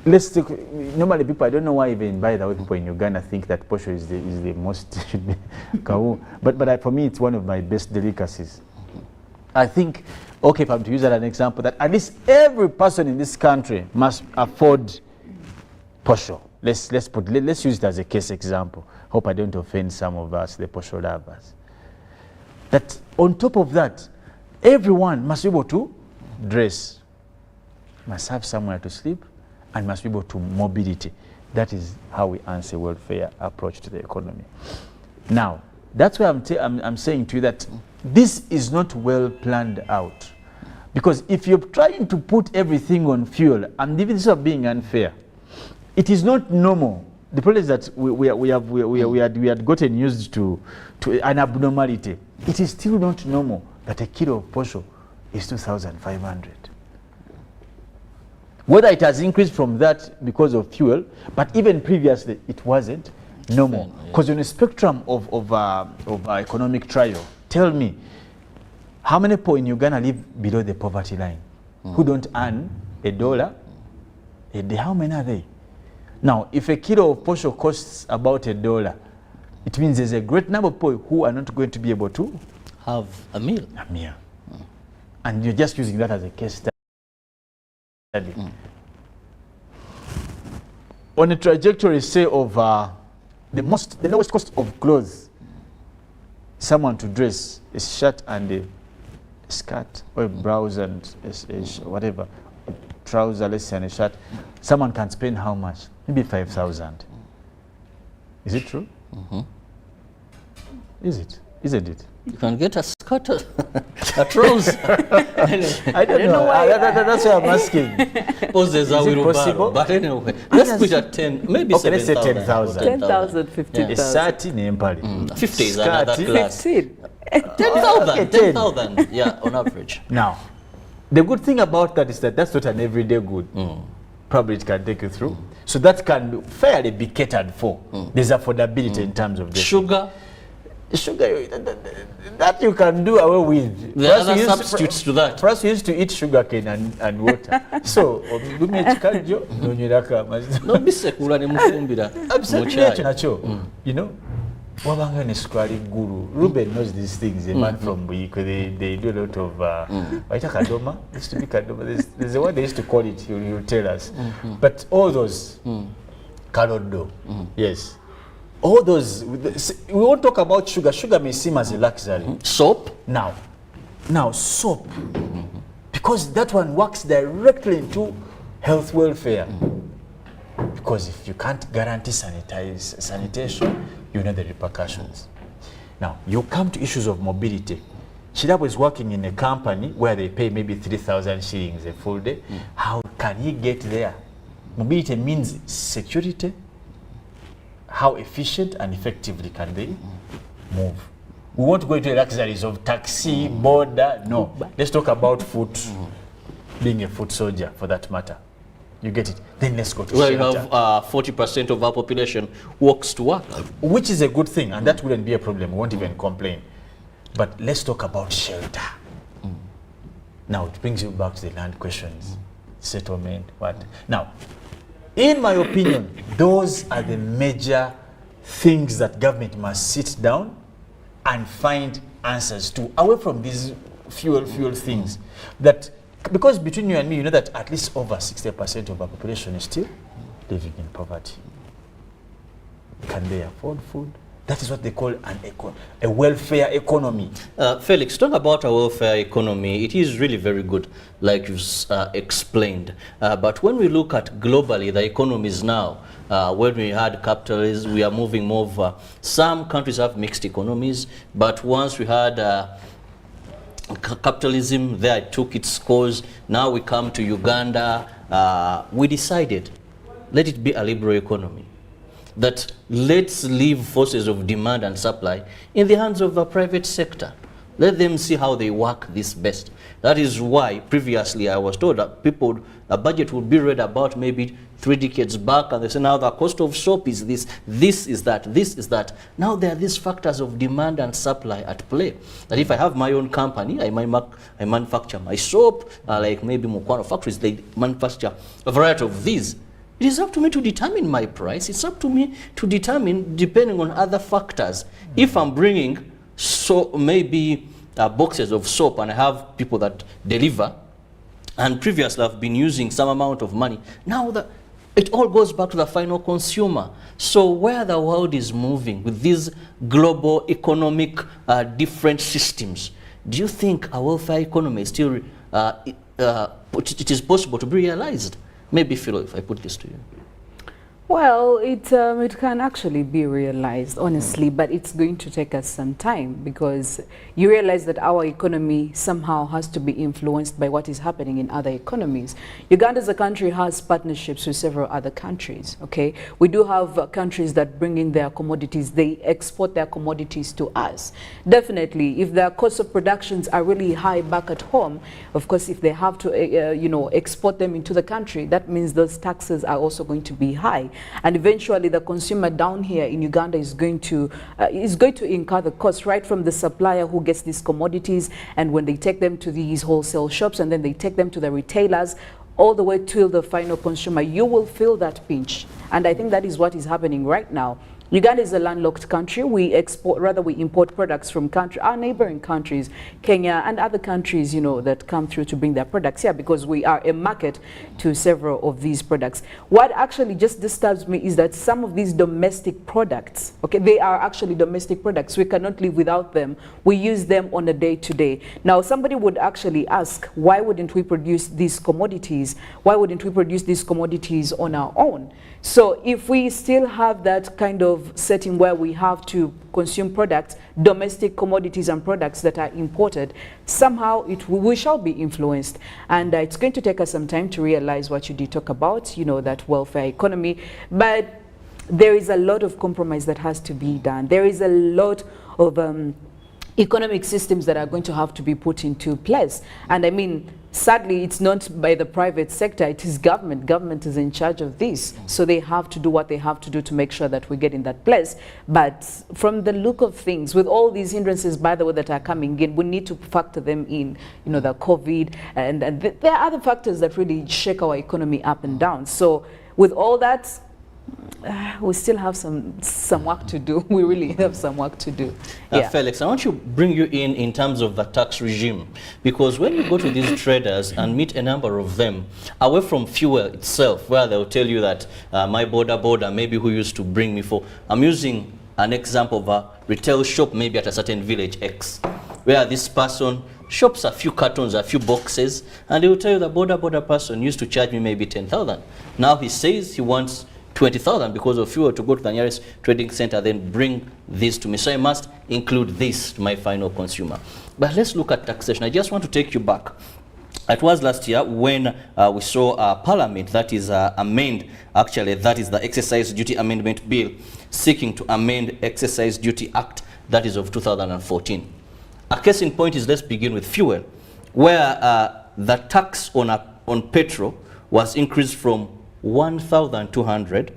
Let's take, normally people, I don't know why even, by the way, people in Uganda think that posho is the most, should be kawu. But for me, it's one of my best delicacies. I think, okay, if I'm to use that as an example, that at least every person in this country must afford posho. Let's use it as a case example. Hope I don't offend some of us, the posho lovers. That on top of that, everyone must be able to dress, must have somewhere to sleep, and must be able to mobility. That is how we answer welfare approach to the economy. Now, that's why I'm saying to you that this is not well planned out. Because if you're trying to put everything on fuel, and even this is being unfair, it is not normal. The problem is that we had gotten used to an abnormality. It is still not normal that a kilo of posho is 2,500. Whether it has increased from that because of fuel, but even previously it wasn't normal. Because on a spectrum of economic trial, tell me, how many people in Uganda live below the poverty line who don't earn $1 a day? How many are they? Now, if a kilo of posho costs about $1, it means there's a great number of people who are not going to be able to have a meal. And you're just using that as a case study. On a trajectory, say, of the lowest cost of clothes, someone to dress a shirt and a skirt, or a blouse and whatever, a trouser, let's say, and a shirt, someone can spend how much? Maybe 5,000. Is it true? Is it? Isn't it? You can get a skirt, a trouser. I don't know why. That's why I'm asking. Is it possible? But anyway, let's put at 10, maybe okay, 7,000. Let's say 10,000. 10,000, 15,000. A 30 Nempali. 50 is another class. 15. 10,000, 10,000, yeah, on average. Now, the good thing about that is that that's not an everyday good. Probably it can take you through. So that can fairly be catered for. There's affordability in terms of this. Sugar, that you can do away with. There are other substitutes to that. For us, we used to eat sugarcane and water. So, no bisekula ne mufumbira. Absolutely, you know. Wabanga ne squari guru. Ruben knows these things. A man from Buiko, they do a lot of waita kadoma. Used to be kadoma. There's a word they used to call it. He'll tell us. But all those karodo, yes. All those, we won't talk about sugar. Sugar may seem as a luxury. Soap? Now soap. Because that one works directly into health welfare. Because if you can't guarantee sanitation, you know the repercussions. Now, you come to issues of mobility. Kirabo is working in a company where they pay maybe 3,000 shillings a full day. How can he get there? Mobility means security. How efficient and effectively can they move? We won't go into the luxuries of taxi, border, no. Let's talk about foot, being a foot soldier for that matter. You get it? Then let's go to shelter. Well, you have 40% of our population walks to work. Which is a good thing, and that wouldn't be a problem. We won't even complain. But let's talk about shelter. Now it brings you back to the land questions, settlement, what? Now, in my opinion, those are the major things that government must sit down and find answers to, away from these fuel things. That, because between you and me, you know that at least over 60% of our population is still living in poverty. Can they afford food? That is what they call a welfare economy. Felix, talk about a welfare economy. It is really very good, like you've explained. But when we look at globally, the economies now, when we had capitalism, we are moving more over. Some countries have mixed economies, but once we had capitalism, there it took its course. Now we come to Uganda. We decided, let it be a liberal economy. That let's leave forces of demand and supply in the hands of the private sector. Let them see how they work this best. That is why previously I was told that a budget would be read about maybe 3 decades back, and they say now the cost of soap is this, this is that, this is that. Now there are these factors of demand and supply at play. That if I have my own company, I manufacture my soap, like maybe Mukwano factories, they manufacture a variety of these. It is up to me to determine my price. It's up to me to determine, depending on other factors. If I'm bringing maybe boxes of soap and I have people that deliver, and previously I've been using some amount of money, now it all goes back to the final consumer. So where the world is moving with these global economic different systems, do you think a welfare economy is still, it is possible to be realized? Maybe, Philo, if I put this to you. Well, it can actually be realized, honestly, but it's going to take us some time, because you realize that our economy somehow has to be influenced by what is happening in other economies. Uganda as a country has partnerships with several other countries, okay? We do have countries that bring in their commodities, they export their commodities to us. Definitely, if their costs of productions are really high back at home, of course, if they have to, export them into the country, that means those taxes are also going to be high. And eventually the consumer down here in Uganda is going to incur the cost, right from the supplier who gets these commodities, and when they take them to these wholesale shops and then they take them to the retailers, all the way till the final consumer. You will feel that pinch, and I think that is what is happening right now. Uganda is a landlocked country. We import products from our neighboring countries, Kenya and other countries, that come through to bring their products here, because we are a market to several of these products. What actually just disturbs me is that some of these domestic products, okay, they are actually domestic products. We cannot live without them. We use them on a day-to-day. Now, somebody would actually ask, why wouldn't we produce these commodities? Why wouldn't we produce these commodities on our own? So if we still have that kind of setting where we have to consume products, domestic commodities and products that are imported, somehow we shall be influenced. And it's going to take us some time to realize what you did talk about, that welfare economy. But there is a lot of compromise that has to be done. There is a lot of economic systems that are going to have to be put into place. And I mean, sadly, it's not by the private sector, it is government. Government is in charge of this. So they have to do what they have to do to make sure that we get in that place. But from the look of things, with all these hindrances, by the way, that are coming in, we need to factor them in, the COVID, and there are other factors that really shake our economy up and down. So with all that, we still have some work to do. We really have some work to do. Yeah. Felix, I want to bring you in terms of the tax regime, because when you go to these traders and meet a number of them, away from fuel itself, where they'll tell you that my border, maybe who used to bring me for, I'm using an example of a retail shop, maybe at a certain village X, where this person shops a few cartons, a few boxes, and they will tell you the border person used to charge me maybe 10,000. Now he says he wants 20,000 because of fuel to go to the nearest trading center, then bring this to me. So I must include this to my final consumer. But let's look at taxation. I just want to take you back. It was last year when we saw Parliament, that is that is the Excise Duty Amendment Bill, seeking to amend Excise Duty Act, that is of 2014. A case in point is, let's begin with fuel, where the tax on petrol was increased from 1,200,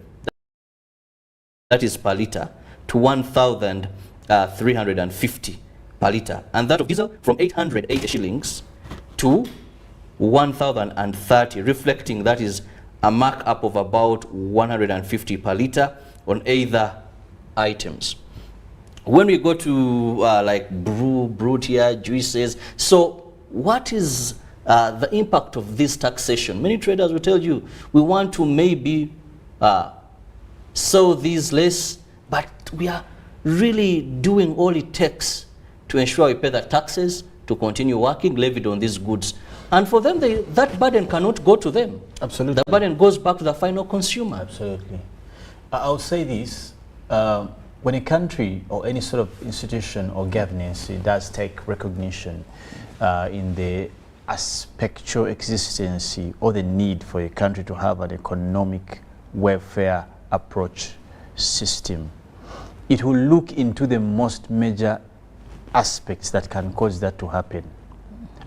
that is per litre, to 1,350 per litre, and that of diesel from 880 shillings to 1,030, reflecting that is a markup of about 150 per litre on either items. When we go to like brew tier, juices, so what is the impact of this taxation? Many traders will tell you, we want to maybe sell these less, but we are really doing all it takes to ensure we pay the taxes to continue working levied on these goods. And for them, that burden cannot go to them. Absolutely. The burden goes back to the final consumer. Absolutely. I'll say this, when a country or any sort of institution or governance, it does take recognition in the aspectual existence or the need for a country to have an economic welfare approach system, it will look into the most major aspects that can cause that to happen.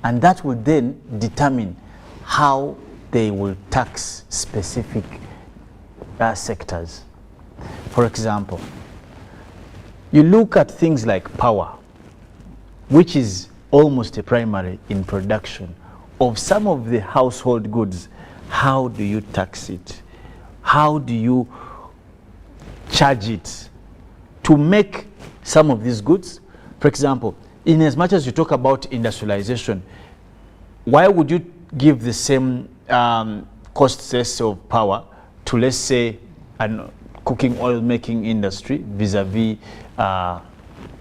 And that will then determine how they will tax specific sectors. For example, you look at things like power, which is almost a primary in production of some of the household goods. How do you tax it? How do you charge it to make some of these goods? For example, in as much as you talk about industrialization, why would you give the same cost of power to, let's say, an cooking oil making industry vis-a-vis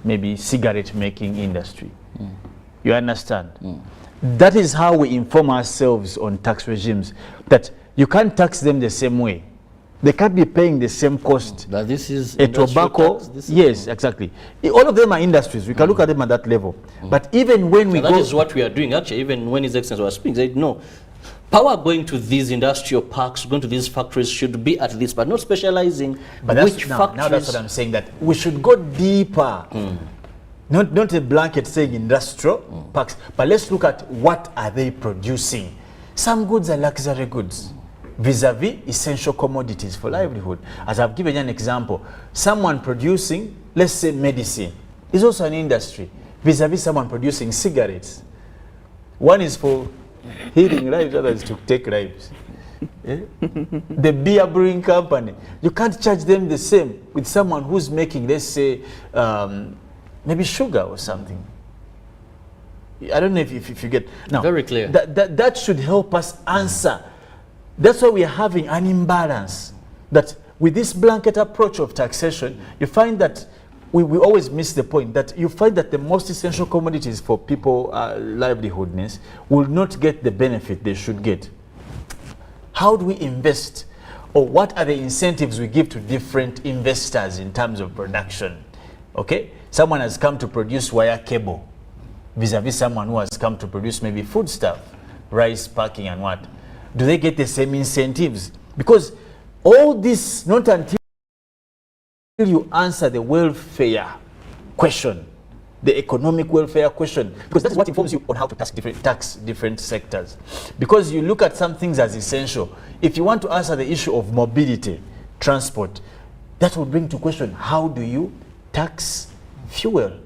maybe cigarette making industry? You understand? That is how we inform ourselves on tax regimes, that you can't tax them the same way. They can't be paying the same cost. That this is a tobacco. Yes, exactly. All of them are industries. We can look at them at that level. But even when we go, that is what we are doing. Actually, even when His Excellency was speaking, he said no. Power going to these industrial parks, going to these factories should be at least, but not specializing. But that's, now that's what I'm saying, that we should go deeper. Not a blanket saying industrial parks, but let's look at what are they producing. Some goods are luxury goods vis-a-vis essential commodities for livelihood. As I've given you an example, someone producing, let's say, medicine is also an industry vis-a-vis someone producing cigarettes. One is for healing lives, other is to take lives. The beer brewing company, you can't charge them the same with someone who's making, let's say, maybe sugar or something. I don't know if you get now. Very clear. That should help us answer. That's why we are having an imbalance. That with this blanket approach of taxation, you find that we always miss the point that you find that the most essential commodities for people livelihoodness will not get the benefit they should get. How do we invest, or what are the incentives we give to different investors in terms of production? Okay, someone has come to produce wire cable vis-a-vis someone who has come to produce maybe food stuff, rice packing and what. Do they get the same incentives? Because all this, not until you answer the welfare question, the economic welfare question, because that is what informs you on how to tax different sectors. Because you look at some things as essential. If you want to answer the issue of mobility, transport, that will bring to question, how do you tax fuel?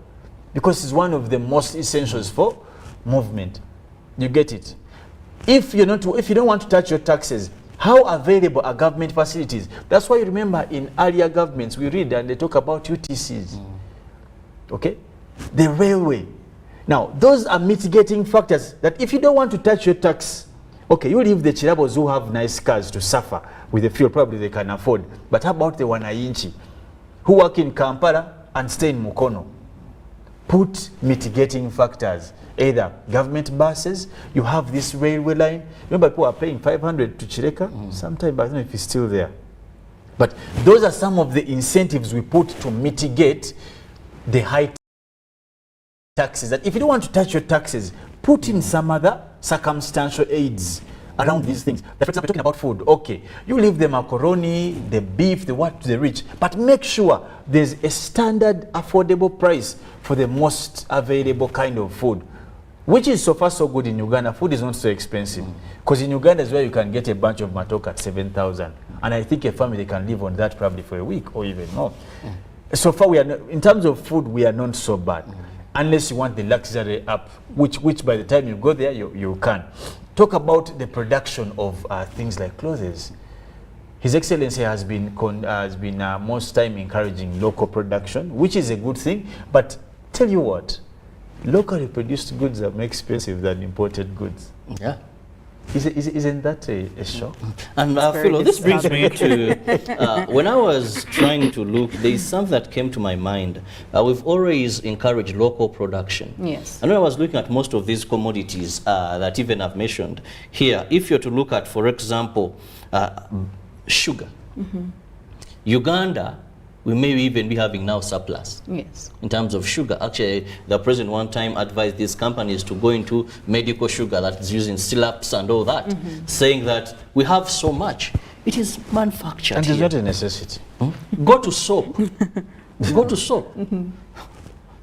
Because it's one of the most essentials for movement. You get it? If you don't want to touch your taxes, how available are government facilities? That's why you remember in earlier governments we read and they talk about UTCs. Okay? The railway. Now, those are mitigating factors that if you don't want to touch your tax, okay, you leave the Kirabos who have nice cars to suffer with the fuel probably they can afford. But how about the Nyonyintono who work in Kampala and stay in Mukono? Put mitigating factors. Either government buses, you have this railway line. Remember, people are paying 500 to Chireka sometime, but I don't know if it's still there. But those are some of the incentives we put to mitigate the high taxes. That if you don't want to touch your taxes, put in some other circumstantial aids around these things. For example, talking about food, okay, you leave the macaroni, the beef, the what to the rich, but make sure there's a standard affordable price for the most available kind of food. Which is so far so good in Uganda. Food is not so expensive. Because in Uganda is where you can get a bunch of matoke at 7,000. And I think a family can live on that probably for a week or even more. So far, we are not, in terms of food, we are not so bad. unless you want the luxury up, which by the time you go there, you can. Talk about the production of things like clothes. His Excellency has been most time encouraging local production, which is a good thing. But tell you what, locally produced goods are more expensive than imported goods. Yeah. Isn't that a shock? And Philo, this brings me to, when I was trying to look, there is something that came to my mind. We've always encouraged local production. Yes. And when I was looking at most of these commodities that even I've mentioned here, if you're to look at, for example, sugar. Uganda, we may even be having now surplus. Yes. In terms of sugar. Actually, the president one time advised these companies to go into medical sugar that's using syrups and all that, saying that we have so much. It is manufactured and here. it's not a necessity. Go to soap. Go to soap.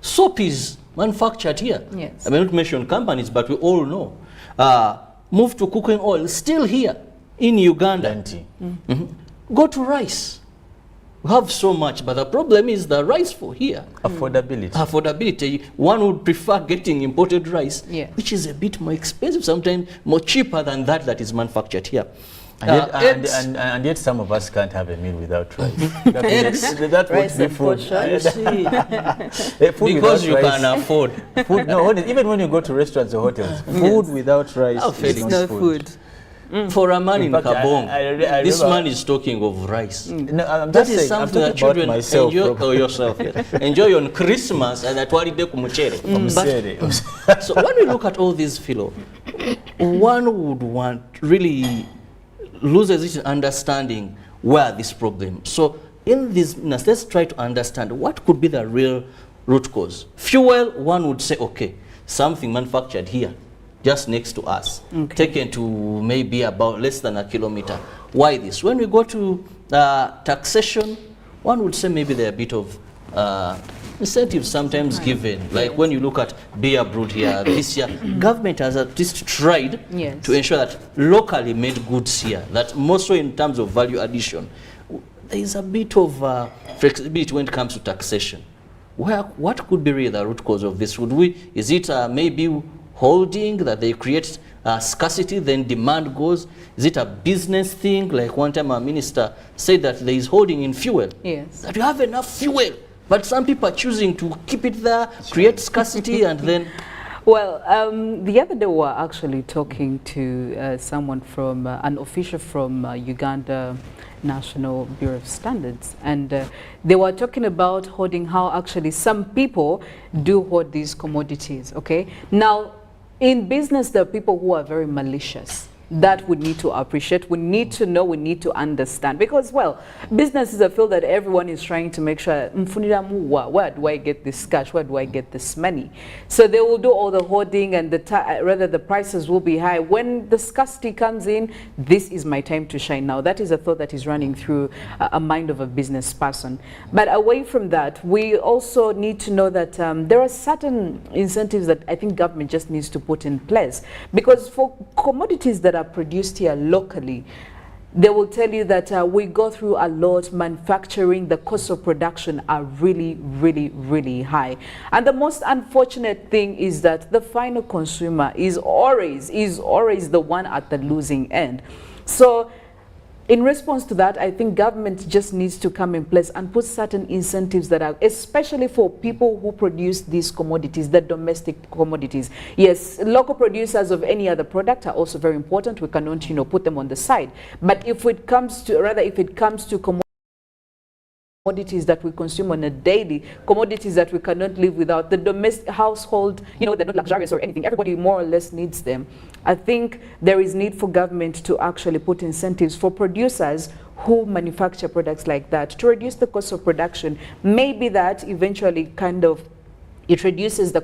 Soap is manufactured here. Yes. I may not mention companies, but we all know. Move to cooking oil, still here in Uganda. Go to rice. We have so much, but the problem is the rice for here. Affordability. Affordability. One would prefer getting imported rice, which is a bit more expensive, sometimes more cheaper than that is manufactured here. And yet some of us can't have a meal without rice. That would be food. Because you can afford. Food, no, even when you go to restaurants or hotels, food without rice is not food. For a man in Kabong, this man is talking of rice. No, I'm that just is saying, something that children enjoy, yourself, enjoy on Christmas and at Walide Kumuchere. So when we look at all these, Philo, one would really loses its understanding where this problem. So in this, let's try to understand what could be the real root cause. Fuel, one would say, okay, something manufactured here, just next to us, taken to maybe about less than a kilometer. Why this? When we go to taxation, one would say maybe there are a bit of incentives sometimes given. Like when you look at beer brewed here this year, government has at least tried to ensure that locally made goods here, that more so in terms of value addition, there is a bit of flexibility when it comes to taxation. What could be really the root cause of this? Is it maybe holding that they create scarcity, then demand goes? Is it a business thing? Like one time our minister said that there is holding in fuel. Yes. That you have enough fuel, but some people are choosing to keep it there, create scarcity, and then... Well, the other day we were actually talking to someone from, an official from Uganda National Bureau of Standards, and they were talking about hoarding, how actually some people do hoard these commodities, okay? Now, in business, there are people who are very malicious. That we need to appreciate, we need to know, we need to understand. Because, well, business is a field that everyone is trying to make sure, where do I get this cash, where do I get this money? So they will do all the hoarding, and rather the prices will be high. When the scarcity comes in, this is my time to shine now. That is a thought that is running through a mind of a business person. But away from that, we also need to know that there are certain incentives that I think government just needs to put in place. Because for commodities that are produced here locally, they will tell you that we go through a lot. Manufacturing, the cost of production are really, really, really high. And the most unfortunate thing is that the final consumer is always the one at the losing end. So in response to that, I think government just needs to come in place and put certain incentives that are, especially for people who produce these commodities, the domestic commodities. Yes, local producers of any other product are also very important. We cannot, put them on the side. But if it comes to commodities that we consume on a daily, commodities that we cannot live without, the domestic household, they're not luxurious or anything. Everybody more or less needs them. I think there is need for government to actually put incentives for producers who manufacture products like that to reduce the cost of production. Maybe that eventually it reduces the,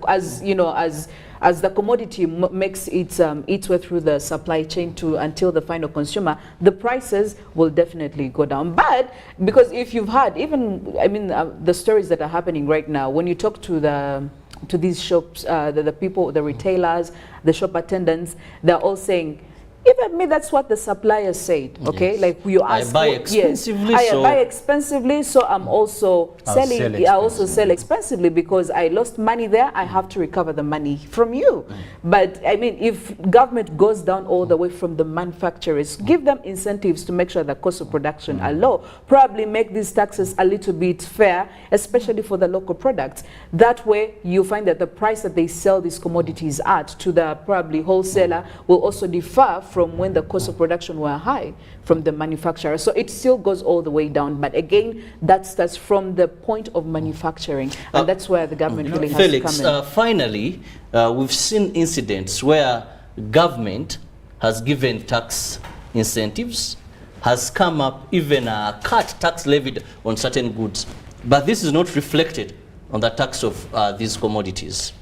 as the commodity makes its way through the supply chain until the final consumer, the prices will definitely go down. But because if you've had the stories that are happening right now, when you talk to these shops, the people, the retailers, the shop attendants, they're all saying Even me, that's what the supplier said, okay? Yes. Like you ask, I buy expensively, yes, so I buy expensively, so I'm also selling. I also sell expensively because I lost money there. I have to recover the money from you. But I mean, if government goes down all the way from the manufacturers, give them incentives to make sure the cost of production are low. Probably make these taxes a little bit fair, especially for the local products. That way, you find that the price that they sell these commodities at to the probably wholesaler will also differ from when the cost of production were high from the manufacturer. So it still goes all the way down. But again, that starts from the point of manufacturing. And that's where the government really has Felix, to come in. finally, we've seen incidents where government has given tax incentives, has come up, even cut tax levied on certain goods. But this is not reflected on the tax of these commodities.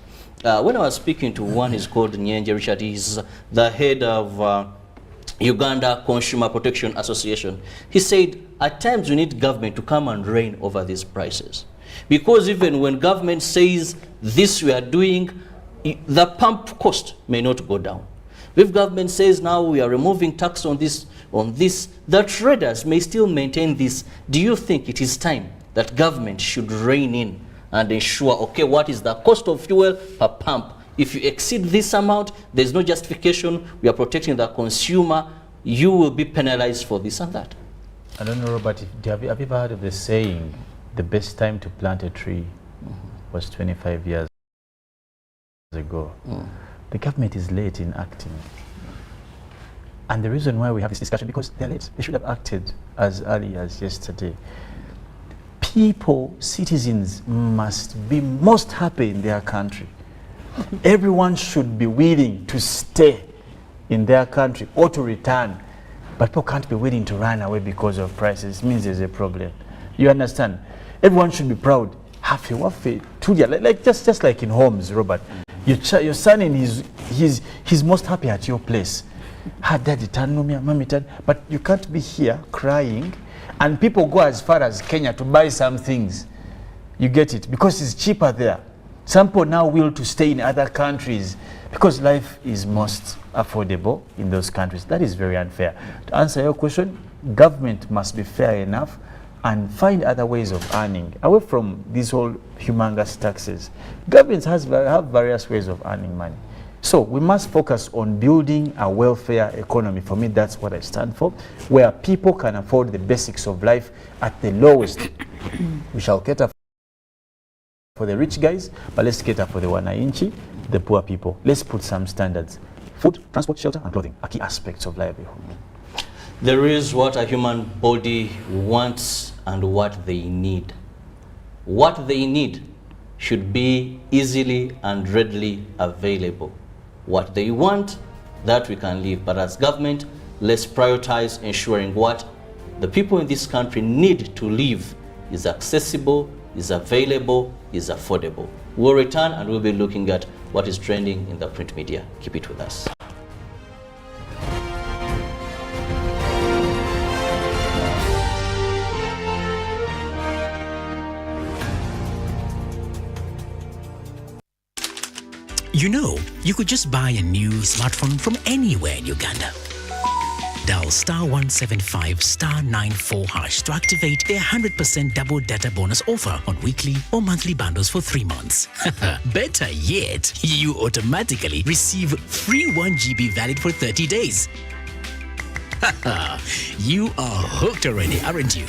When I was speaking to one, he's called Nyenje Richard, he's the head of Uganda Consumer Protection Association. He said, at times we need government to come and reign over these prices. Because even when government says this we are doing, the pump cost may not go down. If government says now we are removing tax on this, the traders may still maintain this. Do you think it is time that government should rein in and ensure, okay, what is the cost of fuel per pump? If you exceed this amount, there's no justification, we are protecting the consumer, you will be penalized for this and that. I don't know, Robert, have you ever heard of the saying, the best time to plant a tree was 25 years ago? The government is late in acting. And the reason why we have this discussion, because they're late. They should have acted as early as yesterday. People, citizens, must be most happy in their country. Everyone should be willing to stay in their country or to return. But people can't be willing to run away because of prices. It means there's a problem. You understand? Everyone should be proud. Happy, waffy, like just like in homes, Robert. Your son in he's most happy at your place. Daddy, mommy, but you can't be here crying. And people go as far as Kenya to buy some things. You get it? Because it's cheaper there. Some people now will to stay in other countries because life is most affordable in those countries. That is very unfair. To answer your question, government must be fair enough and find other ways of earning away from these whole humongous taxes. Governments have various ways of earning money. So we must focus on building a welfare economy. For me, that's what I stand for, where people can afford the basics of life at the lowest. We shall cater for the rich guys, but let's cater for the wananchi, the poor people. Let's put some standards. Food, transport, shelter, and clothing are key aspects of livelihood. There is what a human body wants and what they need. What they need should be easily and readily available. What they want, that we can live. But as government, let's prioritize ensuring what the people in this country need to live is accessible, is available, is affordable. We'll return and we'll be looking at what is trending in the print media. Keep it with us. You know, you could just buy a new smartphone from anywhere in Uganda. Dial *175 *94 hash to activate their 100% double data bonus offer on weekly or monthly bundles for 3 months. Better yet, you automatically receive free 1 GB valid for 30 days. You are hooked already, aren't you?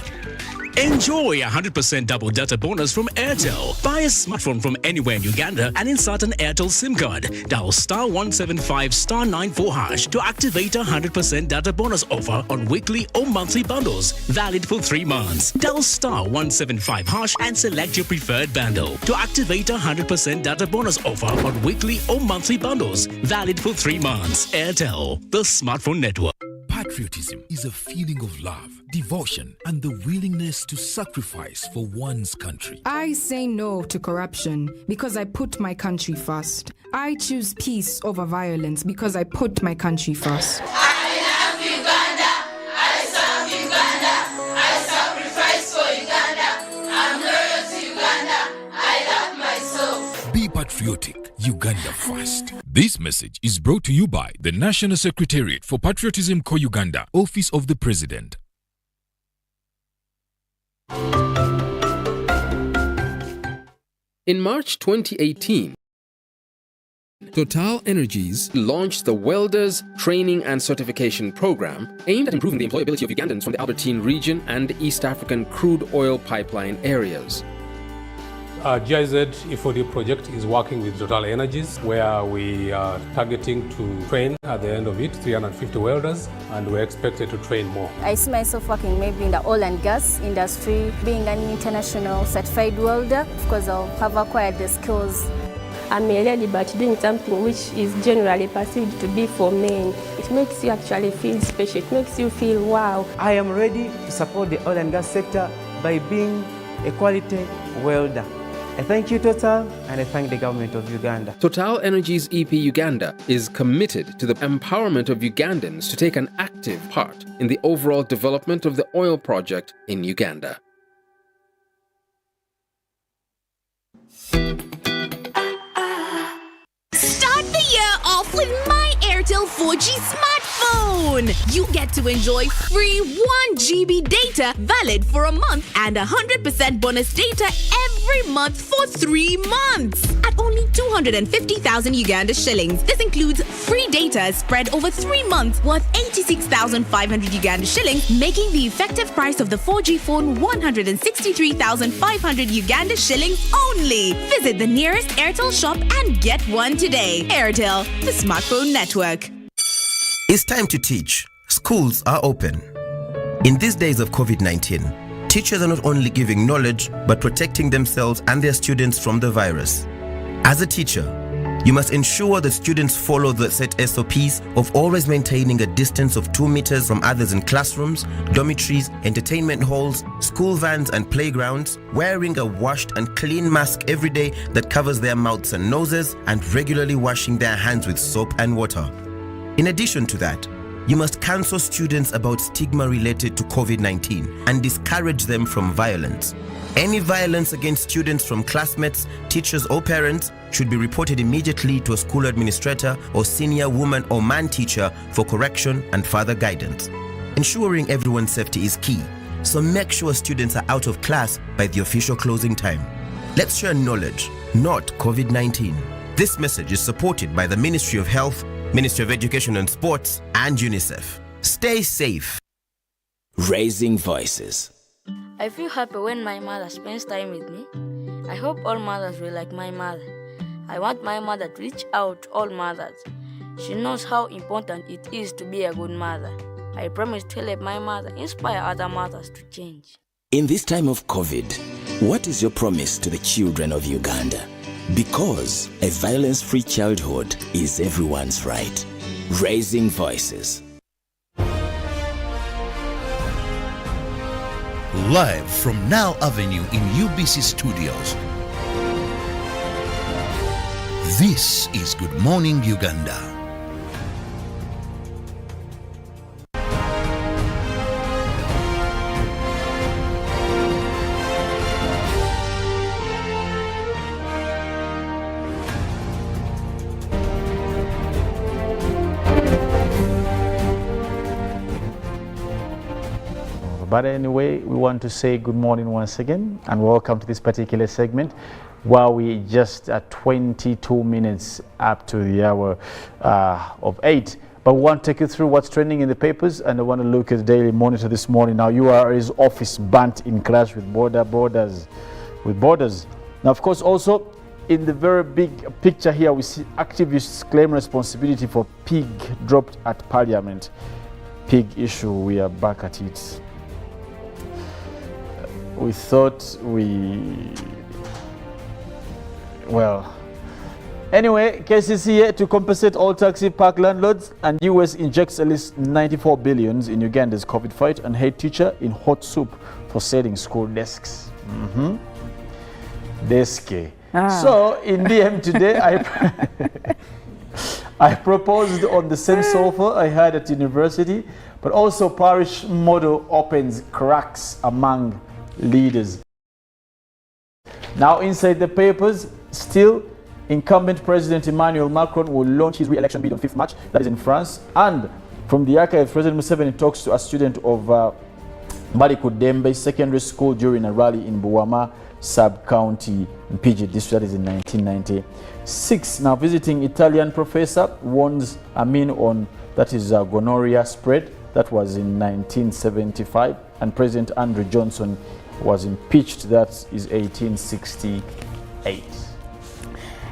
Enjoy 100% double data bonus from Airtel. Buy a smartphone from anywhere in Uganda and insert an Airtel SIM card. Dial *175 *94 hash to activate a 100% data bonus offer on weekly or monthly bundles, valid for 3 months. Dial *175 hash and select your preferred bundle to activate a 100% data bonus offer on weekly or monthly bundles, valid for 3 months. Airtel, the smartphone network. Patriotism is a feeling of love, devotion, and the willingness to sacrifice for one's country. I say no to corruption because I put my country first. I choose peace over violence because I put my country first. I love Uganda. I serve Uganda. I sacrifice for Uganda. I'm loyal to Uganda. I love myself. Be patriotic. patriotic, Uganda first. This message is brought to you by the National Secretariat for Patriotism Co-Uganda, Office of the President. In March 2018, Total Energies launched the Welders Training and Certification Program aimed at improving the employability of Ugandans from the Albertine region and East African crude oil pipeline areas. GIZ E4D project is working with Total Energies, where we are targeting to train at the end of it 350 welders, and we're expected to train more. I see myself working maybe in the oil and gas industry, being an international certified welder. Of course, I'll have acquired the skills. I'm a lady, but doing something which is generally perceived to be for men. It makes you actually feel special. It makes you feel wow. I am ready to support the oil and gas sector by being a quality welder. I thank you, Total, and I thank the government of Uganda. Total Energies EP Uganda is committed to the empowerment of Ugandans to take an active part in the overall development of the oil project in Uganda. Start the year off with My Airtel 4G smartphone. You get to enjoy free 1 GB data valid for a month and 100% bonus data every month for 3 months at only 250,000 Uganda shillings. This includes free data spread over 3 months worth 86,500 Uganda shillings, making the effective price of the 4G phone 163,500 Uganda shillings only. Visit the nearest Airtel shop and get one today. Airtel, the smartphone network. It's time to teach. Schools are open. In these days of COVID-19, teachers are not only giving knowledge, but protecting themselves and their students from the virus. As a teacher, you must ensure that students follow the set SOPs of always maintaining a distance of 2 meters from others in classrooms, dormitories, entertainment halls, school vans and playgrounds, wearing a washed and clean mask every day that covers their mouths and noses, and regularly washing their hands with soap and water. In addition to that, you must counsel students about stigma related to COVID-19 and discourage them from violence. Any violence against students from classmates, teachers or parents should be reported immediately to a school administrator or senior woman or man teacher for correction and further guidance. Ensuring everyone's safety is key, so make sure students are out of class by the official closing time. Let's share knowledge, not COVID-19. This message is supported by the Ministry of Health, Ministry of Education and Sports, and UNICEF. Stay safe. Raising voices. I feel happy when my mother spends time with me. I hope all mothers will like my mother. I want my mother to reach out to all mothers. She knows how important it is to be a good mother. I promise to help my mother inspire other mothers to change. In this time of COVID, what is your promise to the children of Uganda? Because a violence-free childhood is everyone's right. Raising voices. Live from Now Avenue in UBC Studios. This is Good Morning Uganda. But anyway, we want to say good morning once again and welcome to this particular segment while we just at 22 minutes up to the hour of 8. But we want to take you through what's trending in the papers, and I want to look at the Daily Monitor this morning. Now, URA's office burnt in clash with borders. Now, of course, also in the very big picture here, we see activists claim responsibility for pig dropped at Parliament. Pig issue, we are back at it. We thought anyway, KCC here to compensate all taxi park landlords, and US injects at least 94 billion in Uganda's COVID fight, and head teacher in hot soup for selling school desks. Deske. So in DM today, I proposed on the same sofa I had at university, but also parish model opens cracks among leaders. Now inside the papers, still Incumbent President Emmanuel Macron will launch his re-election bid on 5th March. That is in France. And from the archive, President Museveni talks to a student of Barikudembe Secondary School during a rally in Buwama Sub-County in PG District. That is in 1996. Now, visiting Italian professor warns Amin on, that is gonorrhea spread. That was in 1975. And President Andrew Johnson was impeached. That is 1868.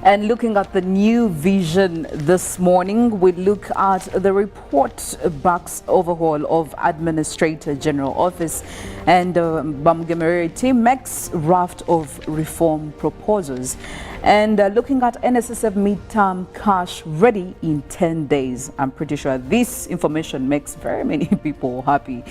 And looking at the New Vision this morning, we look at the report backs overhaul of Administrator General Office, and Bamgemerere team makes raft of reform proposals. And looking at NSSF midterm cash ready in 10 days. I'm pretty sure this information makes very many people happy.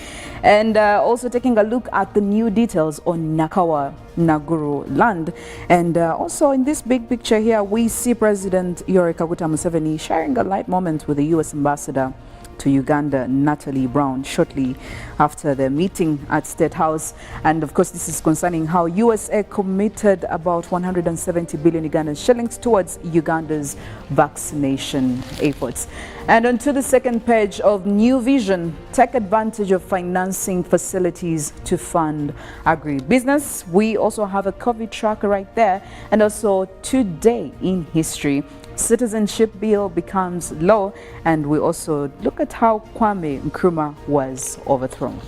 And also taking a look at the new details on Nakawa Naguru land. And also in this big picture here, we see President Yoweri Kaguta Museveni sharing a light moment with the U.S. Ambassador to Uganda, Natalie Brown, shortly after their meeting at State House. And of course, this is concerning how USA committed about 170 billion Ugandan shillings towards Uganda's vaccination efforts. And onto the second page of New Vision, take advantage of financing facilities to fund agribusiness. We also have a COVID tracker right there, and also today in history. Citizenship bill becomes law, and we also look at how Kwame Nkrumah was overthrown.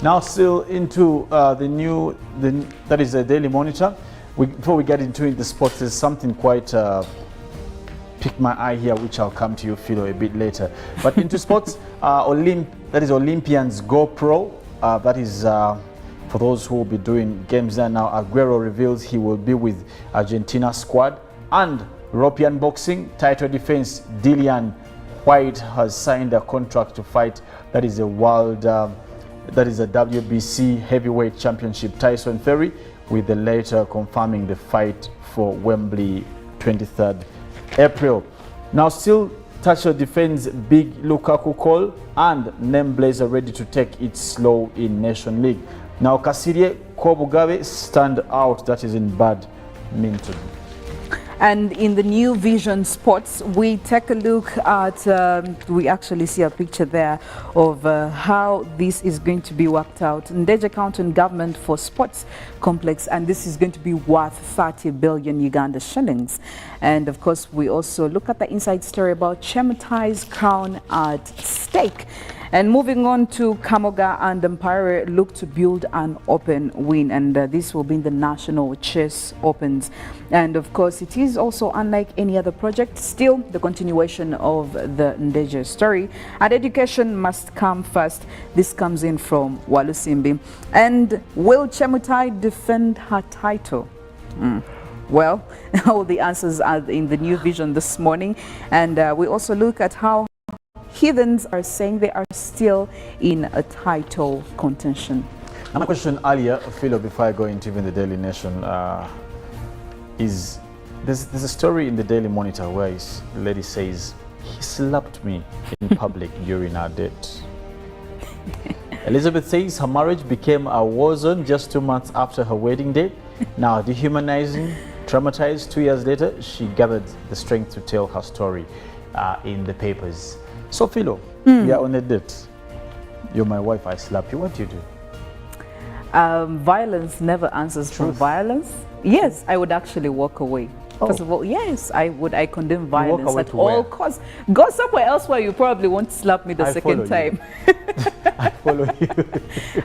Now still into that is the Daily Monitor. Before we get into the sports, there's something quite piqued my eye here, which I'll come to you, Philo, a bit later. But into sports, that is Olympians GoPro. That is for those who will be doing games there now. Aguero reveals he will be with Argentina squad. And European boxing title defense, Dillian White has signed a contract to fight. That is a WBC heavyweight championship. Tyson Fury, with the later confirming the fight for Wembley 23rd April. Now still Tasha defends big Lukaku call, and Nemblazer ready to take it slow in Nation League. Now Kasirye Kobugabe stand out, that is in badminton. And in the New Vision Sports, we take a look at, we actually see a picture there of how this is going to be worked out. Ndeje County Government for Sports Complex, and this is going to be worth 30 billion Uganda shillings. And of course, we also look at the inside story about Chemutai's crown at stake. And moving on to Kamoga and Empire look to build an open win, and this will be in the National Chess Opens. And of course, it is also unlike any other project, still the continuation of the Ndeje story. And education must come first. This comes in from Walusimbi. And will Chemutai defend her title? Well, all the answers are in the New Vision this morning. And we also look at how Heathens are saying they are still in a title contention. And my question earlier, Philo, before I go into even the Daily Nation, is there's a story in the Daily Monitor where the lady says, he slapped me in public during our date. Elizabeth says her marriage became a war zone just 2 months after her wedding day. Now dehumanizing, traumatized, 2 years later, she gathered the strength to tell her story in the papers. So Philo, we are on a date. You're my wife, I slap you. What do you do? Violence never answers for violence. Yes, I would actually walk away. First of all, yes, I would. I condemn violence at all costs. Go somewhere else where you probably won't slap me the second time. I follow you.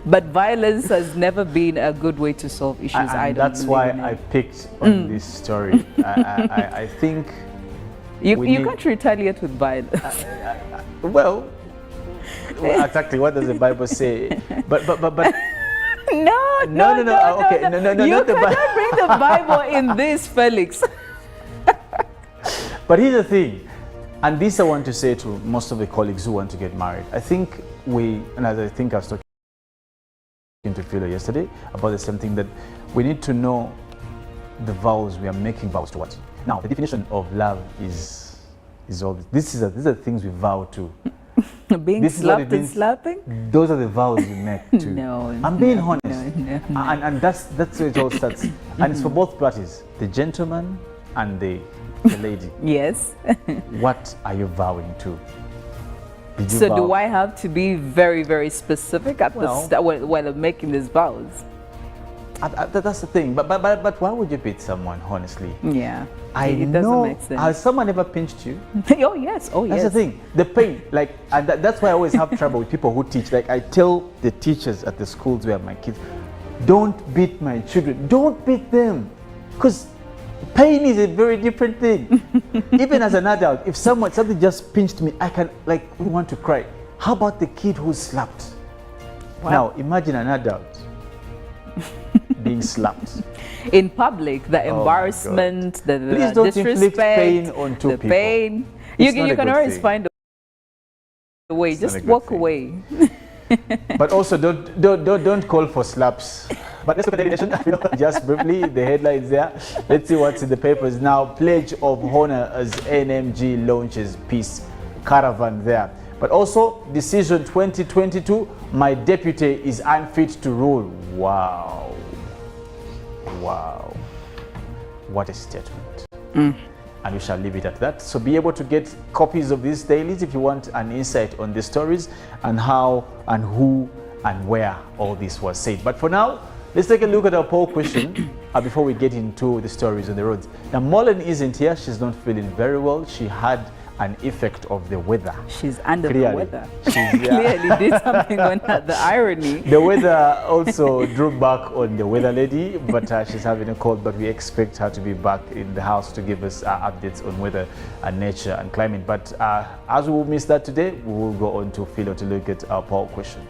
But violence has never been a good way to solve issues. I don't that's why I picked on this story. I think you can't retaliate with violence. Well, exactly. What does the Bible say? But. No. Okay, no. You cannot bring the Bible in this, Felix. But here's the thing, and this I want to say to most of the colleagues who want to get married. I think and as I think I was talking to Philo yesterday about the same thing, that we need to know the vows we are making vows towards. Now, the definition of love is all this. These are the things we vow to. Being slapped and slapping? Those are the vows you make to. No. I'm being honest. No. And that's where it all starts. And it's for both parties, the gentleman and the lady. Yes. What are you vowing to? Did you So vow? do I have to be very, very specific at the start when I'm making these vows? That's the thing. But why would you beat someone, honestly? Yeah. It doesn't make sense. Has someone ever pinched you? Oh yes. Oh yes. That's the thing. The pain, like, and that's why I always have trouble with people who teach. Like, I tell the teachers at the schools where my kids, don't beat my children. Don't beat them, because pain is a very different thing. Even as an adult, if something just pinched me, I can want to cry. How about the kid who's slapped? Wow. Now imagine an adult being slapped in public, the embarrassment, the Please don't disrespect, inflict pain on two people. Pain. It's You not a can good always thing. find a way. It's not Just a good walk thing. away. But also don't call for slaps. But let's look at the nation. Just briefly, the headlines there. Let's see what's in the papers now. Pledge of honor as NMG launches peace caravan there. But also, decision 2022, my deputy is unfit to rule. Wow. Wow. What a statement. And we shall leave it at that. So be able to get copies of these dailies if you want an insight on the stories and how and who and where all this was said. But for now, let's take a look at our poll question before we get into the stories on the roads. Now, Mollen isn't here. She's not feeling very well. She had an effect of the weather. She's under Clearly. the weather. She's, Clearly did something on that. The irony. The weather also drew back on the weather lady, but she's having a cold, but we expect her to be back in the house to give us updates on weather and nature and climate. But as we will miss that today, we will go on to Philo to look at our poll question.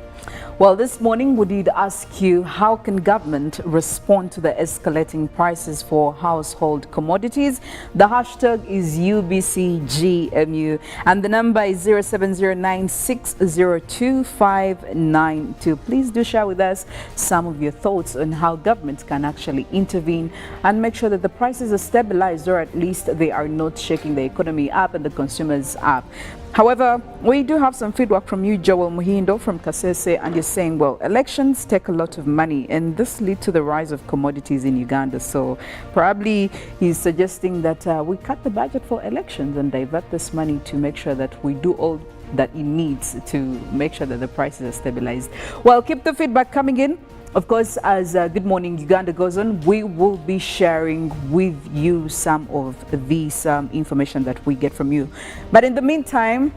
Well, this morning we did ask you, how can government respond to the escalating prices for household commodities? The hashtag is UBCGMU and the number is 0709602592. Please do share with us some of your thoughts on how government can actually intervene and make sure that the prices are stabilized, or at least they are not shaking the economy up and the consumers up. However, we do have some feedback from you, Joel Muhindo from Kasese, and you're saying, well, elections take a lot of money and this lead to the rise of commodities in Uganda. So probably he's suggesting that we cut the budget for elections and divert this money to make sure that we do all that it needs to make sure that the prices are stabilized. Well, keep the feedback coming in. Of course, as Good Morning Uganda goes on, we will be sharing with you some of these information that we get from you. But in the meantime,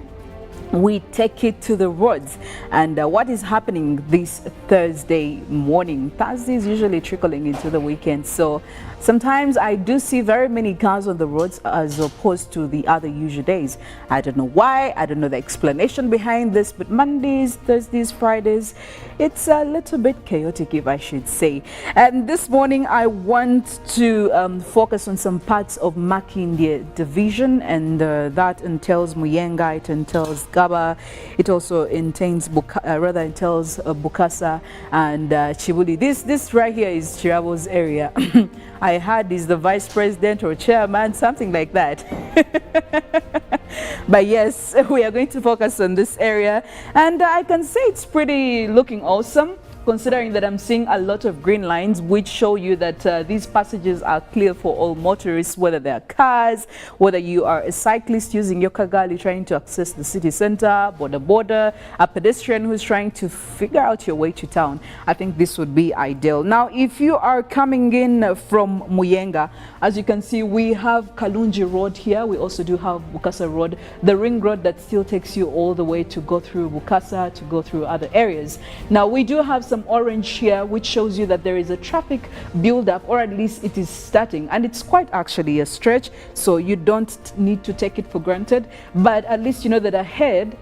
we take it to the roads and what is happening this Thursday morning. Thursday is usually trickling into the weekend, so sometimes I do see very many cars on the roads as opposed to the other usual days. I don't know why, I don't know the explanation behind this, but Mondays, Thursdays, Fridays, it's a little bit chaotic, if I should say. And this morning I want to focus on some parts of Makindye division, and that entails Muyenga, it entails Gaba, it also entails Bukasa and Chibuli. This right here is Kirabo's area. I heard he's the vice president or chairman, something like that. But yes, we are going to focus on this area, and I can say it's pretty looking awesome, considering that I'm seeing a lot of green lines which show you that these passages are clear for all motorists, whether they are cars, whether you are a cyclist using your kagali trying to access the city center, border, a pedestrian who's trying to figure out your way to town. I think this would be ideal. Now, if you are coming in from Muyenga, as you can see, we have Kalunji Road here. We also do have Bukasa Road, the ring road that still takes you all the way to go through Bukasa, to go through other areas. Now, we do have some orange here which shows you that there is a traffic build-up, or at least it is starting, and it's quite actually a stretch, so you don't need to take it for granted, but at least you know that ahead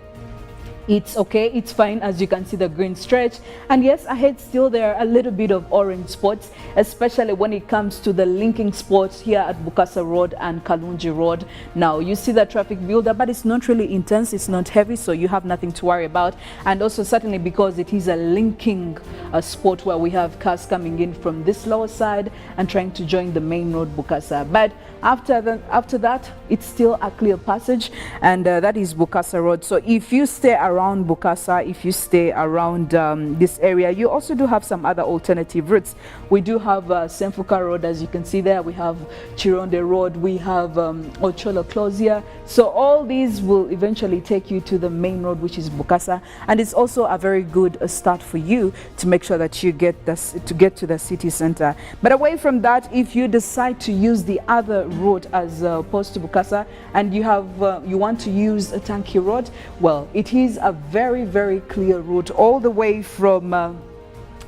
it's okay, it's fine. As you can see, the green stretch, and yes, ahead still there are a little bit of orange spots, especially when it comes to the linking spots here at Bukasa Road and Kalunji Road. Now you see the traffic buildup, but it's not really intense, it's not heavy, so you have nothing to worry about. And also certainly because it is a linking spot where we have cars coming in from this lower side and trying to join the main road Bukasa. But after that it's still a clear passage, and that is Bukasa Road. So if you stay around around Bokassa, if you stay around this area, you also do have some other alternative routes. We do have Senfuka Road, as you can see there. We have Chironde Road. We have Ocholo Closia. So all these will eventually take you to the main road, which is Bokassa, and it's also a very good start for you to make sure that you get to the city center. But away from that, if you decide to use the other road as opposed to Bokassa, and you want to use a Tanki Road, well, it is a very, very clear route all the way from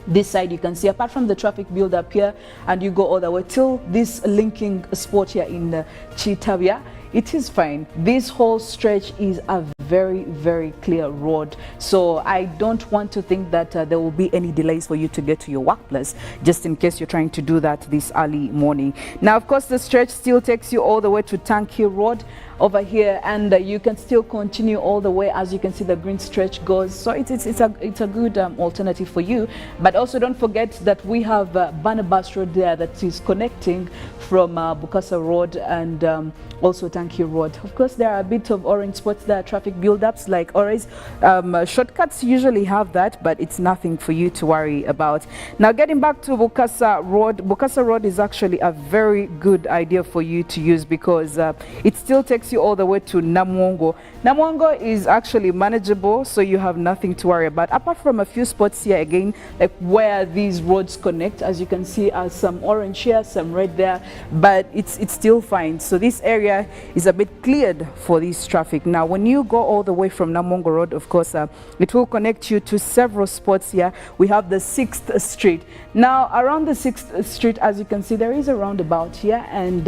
this side. You can see, apart from the traffic build up here, and you go all the way till this linking spot here in Chitabia, it is fine. This whole stretch is a very, very clear road, so I don't want to think that there will be any delays for you to get to your workplace, just in case you're trying to do that this early morning. Now, of course, the stretch still takes you all the way to Tanki Road over here, and you can still continue all the way. As you can see, the green stretch goes, so it's a good alternative for you. But also don't forget that we have Barnabas Road there that is connecting from Bokassa Road and also Tanki Road. Of course, there are a bit of orange spots there, traffic build-ups like always. Shortcuts usually have that, but it's nothing for you to worry about. Now, getting back to Bokassa Road is actually a very good idea for you to use, because it still takes you all the way to Namwongo. Namwongo is actually manageable, so you have nothing to worry about, apart from a few spots here again, like where these roads connect. As you can see, some orange here, some red there, but it's still fine. So this area is a bit cleared for this traffic. Now, when you go all the way from Namwongo Road, of course, it will connect you to several spots here. We have the 6th Street. Now, around the 6th Street, as you can see, there is a roundabout here, and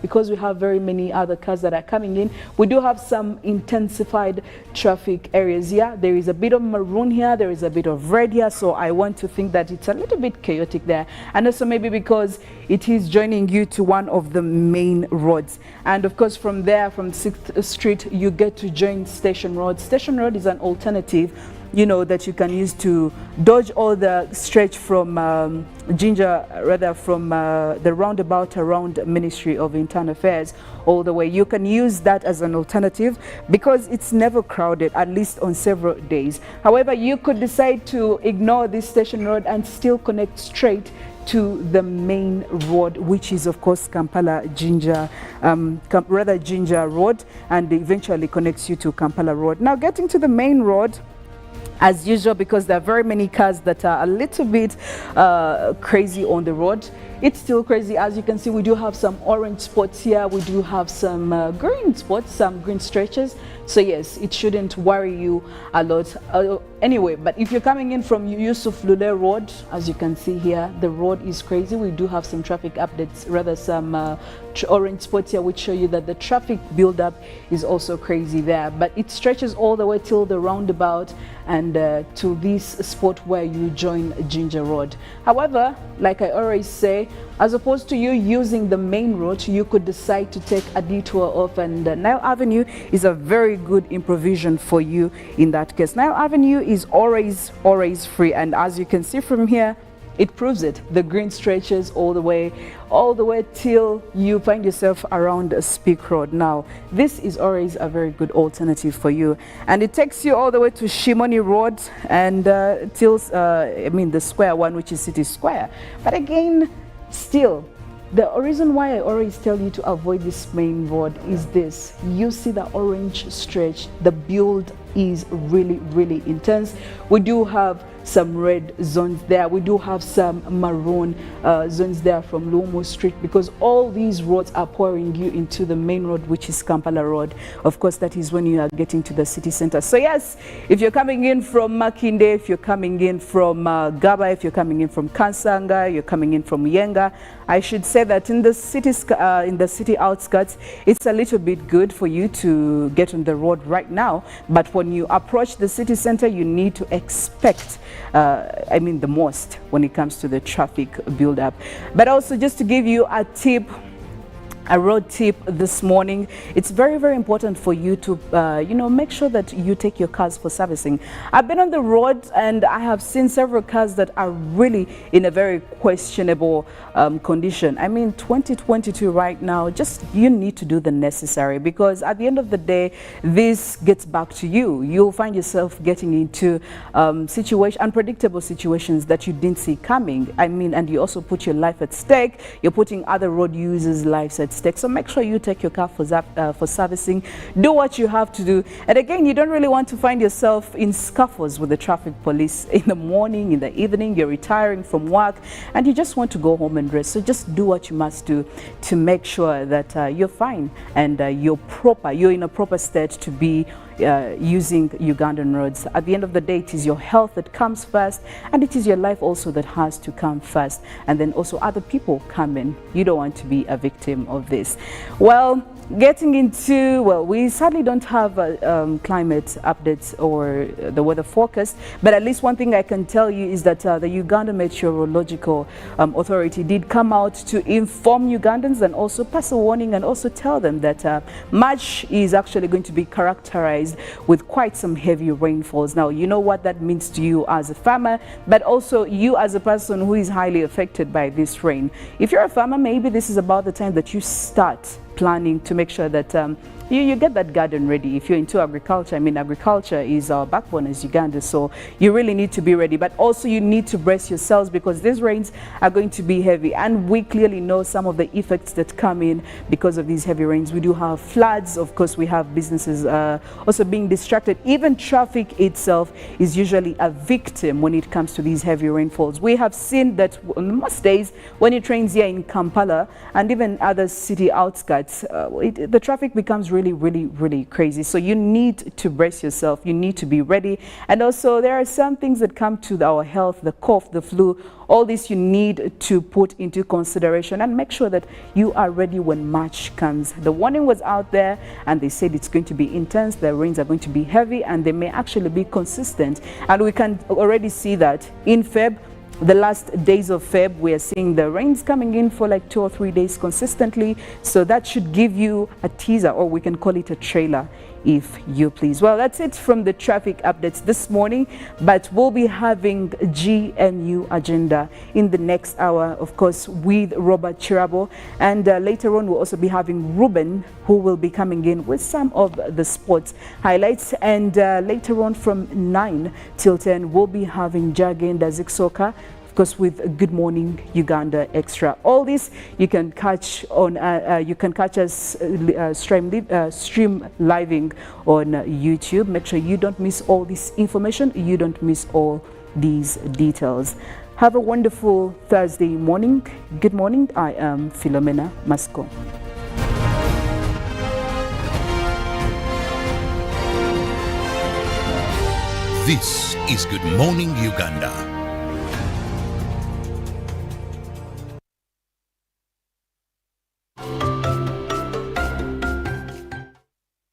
because we have very many other cars that are coming in, we do have some intensified traffic areas here. There is a bit of maroon here, there is a bit of red here, so I want to think that it's a little bit chaotic there, and also maybe because it is joining you to one of the main roads. And of course, from there, from 6th Street, you get to join Station Road. Station Road is an alternative, you know, that you can use to dodge all the stretch from the roundabout around Ministry of Internal Affairs all the way. You can use that as an alternative because it's never crowded, at least on several days. However, you could decide to ignore this Station Road and still connect straight to the main road, which is of course Kampala Jinja Road, and eventually connects you to Kampala Road. Now, getting to the main road, as usual, because there are very many cars that are a little bit crazy on the road. It's still crazy. As you can see, we do have some orange spots here. We do have some green spots, some green stretches. So yes, it shouldn't worry you a lot. Anyway, but if you're coming in from Yusuf Lule Road, as you can see here, the road is crazy. We do have some traffic updates, rather some orange spots here, which show you that the traffic buildup is also crazy there. But it stretches all the way till the roundabout and to this spot where you join Ginger Road. However, like I always say, as opposed to you using the main road, you could decide to take a detour off, and Nile Avenue is a very good improvisation for you in that case. Nile Avenue is always free, and as you can see from here, it proves it. The green stretches all the way till you find yourself around Speak Road. Now, this is always a very good alternative for you, and it takes you all the way to Shimoni Road and till the square one, which is City Square. But again, still, the reason why I always tell you to avoid this main road is this. You see the orange stretch, the build is really intense. We do have some red zones there. We do have some maroon zones there from Lumo Street, because all these roads are pouring you into the main road, which is Kampala Road. Of course, that is when you are getting to the city center. So yes, if you're coming in from Makinde, if you're coming in from Gaba, if you're coming in from Kansanga, you're coming in from Yenga, I should say that in the city outskirts, it's a little bit good for you to get on the road right now. But when you approach the city center, you need to expect the most when it comes to the traffic buildup. But also, just to give you a tip, a road tip this morning. It's very, very important for you to, make sure that you take your cars for servicing. I've been on the road and I have seen several cars that are really in a very questionable condition. I mean, 2022 right now, just you need to do the necessary, because at the end of the day, this gets back to you. You'll find yourself getting into unpredictable situations that you didn't see coming. I mean, and you also put your life at stake. You're putting other road users' lives at stake. So make sure you take your car for servicing. Do what you have to do. And again, you don't really want to find yourself in scuffles with the traffic police in the morning, in the evening. You're retiring from work and you just want to go home and rest. So just do what you must do to make sure that you're fine and you're in a proper state to be using Ugandan roads. At the end of the day, it is your health that comes first, and it is your life also that has to come first, and then also other people come in. You don't want to be a victim of this. Well, getting into, we sadly don't have climate updates or the weather forecast, but at least one thing I can tell you is that the Uganda Meteorological Authority did come out to inform Ugandans and also pass a warning and also tell them that March is actually going to be characterized with quite some heavy rainfalls. Now, you know what that means to you as a farmer, but also you as a person who is highly affected by this rain. If you're a farmer, maybe this is about the time that you start planning to make sure that you get that garden ready. If you're into agriculture, I mean, agriculture is our backbone as Uganda, so you really need to be ready. But also you need to brace yourselves, because these rains are going to be heavy, and we clearly know some of the effects that come in because of these heavy rains. We do have floods, of course, we have businesses also being distracted. Even traffic itself is usually a victim when it comes to these heavy rainfalls. We have seen that on most days when it rains here in Kampala and even other city outskirts, the traffic becomes really crazy. So you need to brace yourself. You need to be ready. And also there are some things that come to our health, the cough, the flu. All this you need to put into consideration and make sure that you are ready when March comes. The warning was out there and they said it's going to be intense. The rains are going to be heavy and they may actually be consistent. And we can already see that in Feb. The last days of Feb, we are seeing the rains coming in for like 2 or 3 days consistently. So that should give you a teaser, or we can call it a trailer, if you please. Well, that's it from the traffic updates this morning, but we'll be having GMU agenda in the next hour, of course, with Robert Kirabo. And later on, we'll also be having Ruben, who will be coming in with some of the sports highlights. And later on from 9 till 10, we'll be having Jagenda Ziksoka, of course, with Good Morning Uganda Extra. All this you can catch on. You can catch us stream living on YouTube. Make sure you don't miss all this information. You don't miss all these details. Have a wonderful Thursday morning. Good morning. I am Philomena Mastiko. This is Good Morning Uganda.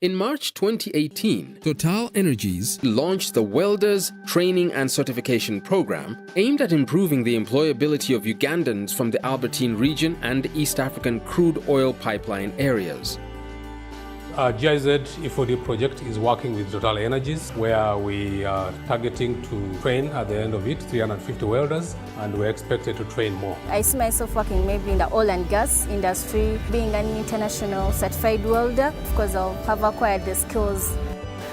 In March 2018, Total Energies launched the Welders Training and Certification Program aimed at improving the employability of Ugandans from the Albertine region and East African crude oil pipeline areas. GIZ E4D project is working with Total Energies, where we are targeting to train at the end of it 350 welders, and we're expected to train more. I see myself working maybe in the oil and gas industry, being an international certified welder, because I'll have acquired the skills.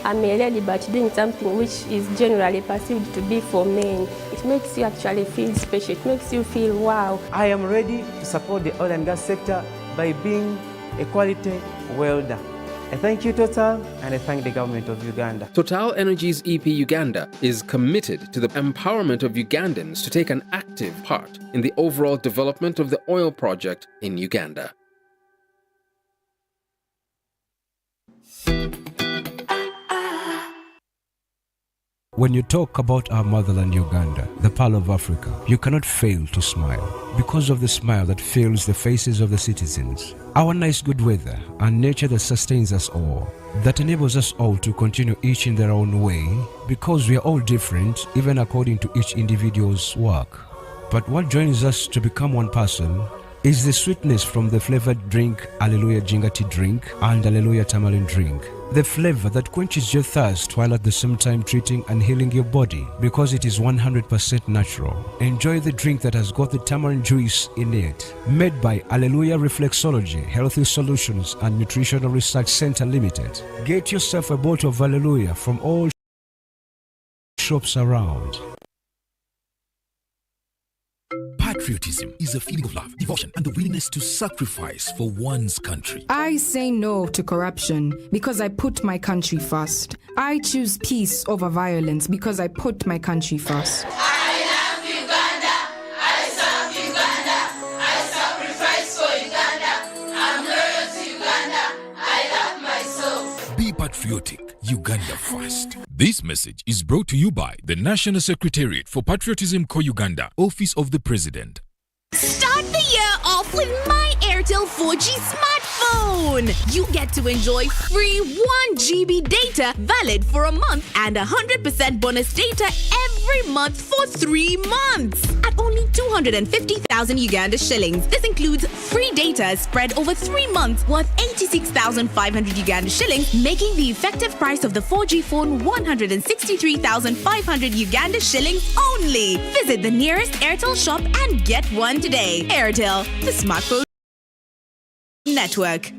I'm a lady, but doing something which is generally perceived to be for men. It makes you actually feel special. It makes you feel wow. I am ready to support the oil and gas sector by being a quality welder. I thank you, Total, and I thank the government of Uganda. Total Energies EP Uganda is committed to the empowerment of Ugandans to take an active part in the overall development of the oil project in Uganda. When you talk about our motherland Uganda, the Pearl of Africa, you cannot fail to smile because of the smile that fills the faces of the citizens. Our nice good weather and nature that sustains us all, that enables us all to continue each in their own way, because we are all different even according to each individual's work. But what joins us to become one person is the sweetness from the flavored drink Alleluia Ginger Tea drink and Alleluia Tamarind drink. The flavor that quenches your thirst while at the same time treating and healing your body because it is 100% natural. Enjoy the drink that has got the tamarind juice in it. Made by Alleluia Reflexology, Healthy Solutions and Nutritional Research Center Limited. Get yourself a bottle of Alleluia from all shops around. Patriotism is a feeling of love, devotion, and the willingness to sacrifice for one's country. I say no to corruption because I put my country first. I choose peace over violence because I put my country first. I love Uganda. I serve Uganda. I sacrifice for Uganda. I'm loyal to Uganda. I love myself. Be patriotic. Uganda first. This message is brought to you by the National Secretariat for Patriotism Uganda, Office of the President. Start the year off with my Airtel 4G smartphone. You get to enjoy free 1 GB data valid for a month and 100% bonus data every month for 3 months at only 250,000 Uganda shillings. This includes free data spread over 3 months worth 86,500 Uganda shillings, making the effective price of the 4G phone 163,500 Uganda shillings only. Visit the nearest Airtel shop and get one today. Airtel, the smartphone network.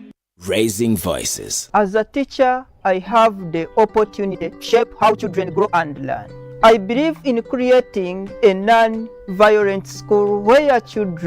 Raising voices. As a teacher, I have the opportunity to shape how children grow and learn. I believe in creating a non-violent school where children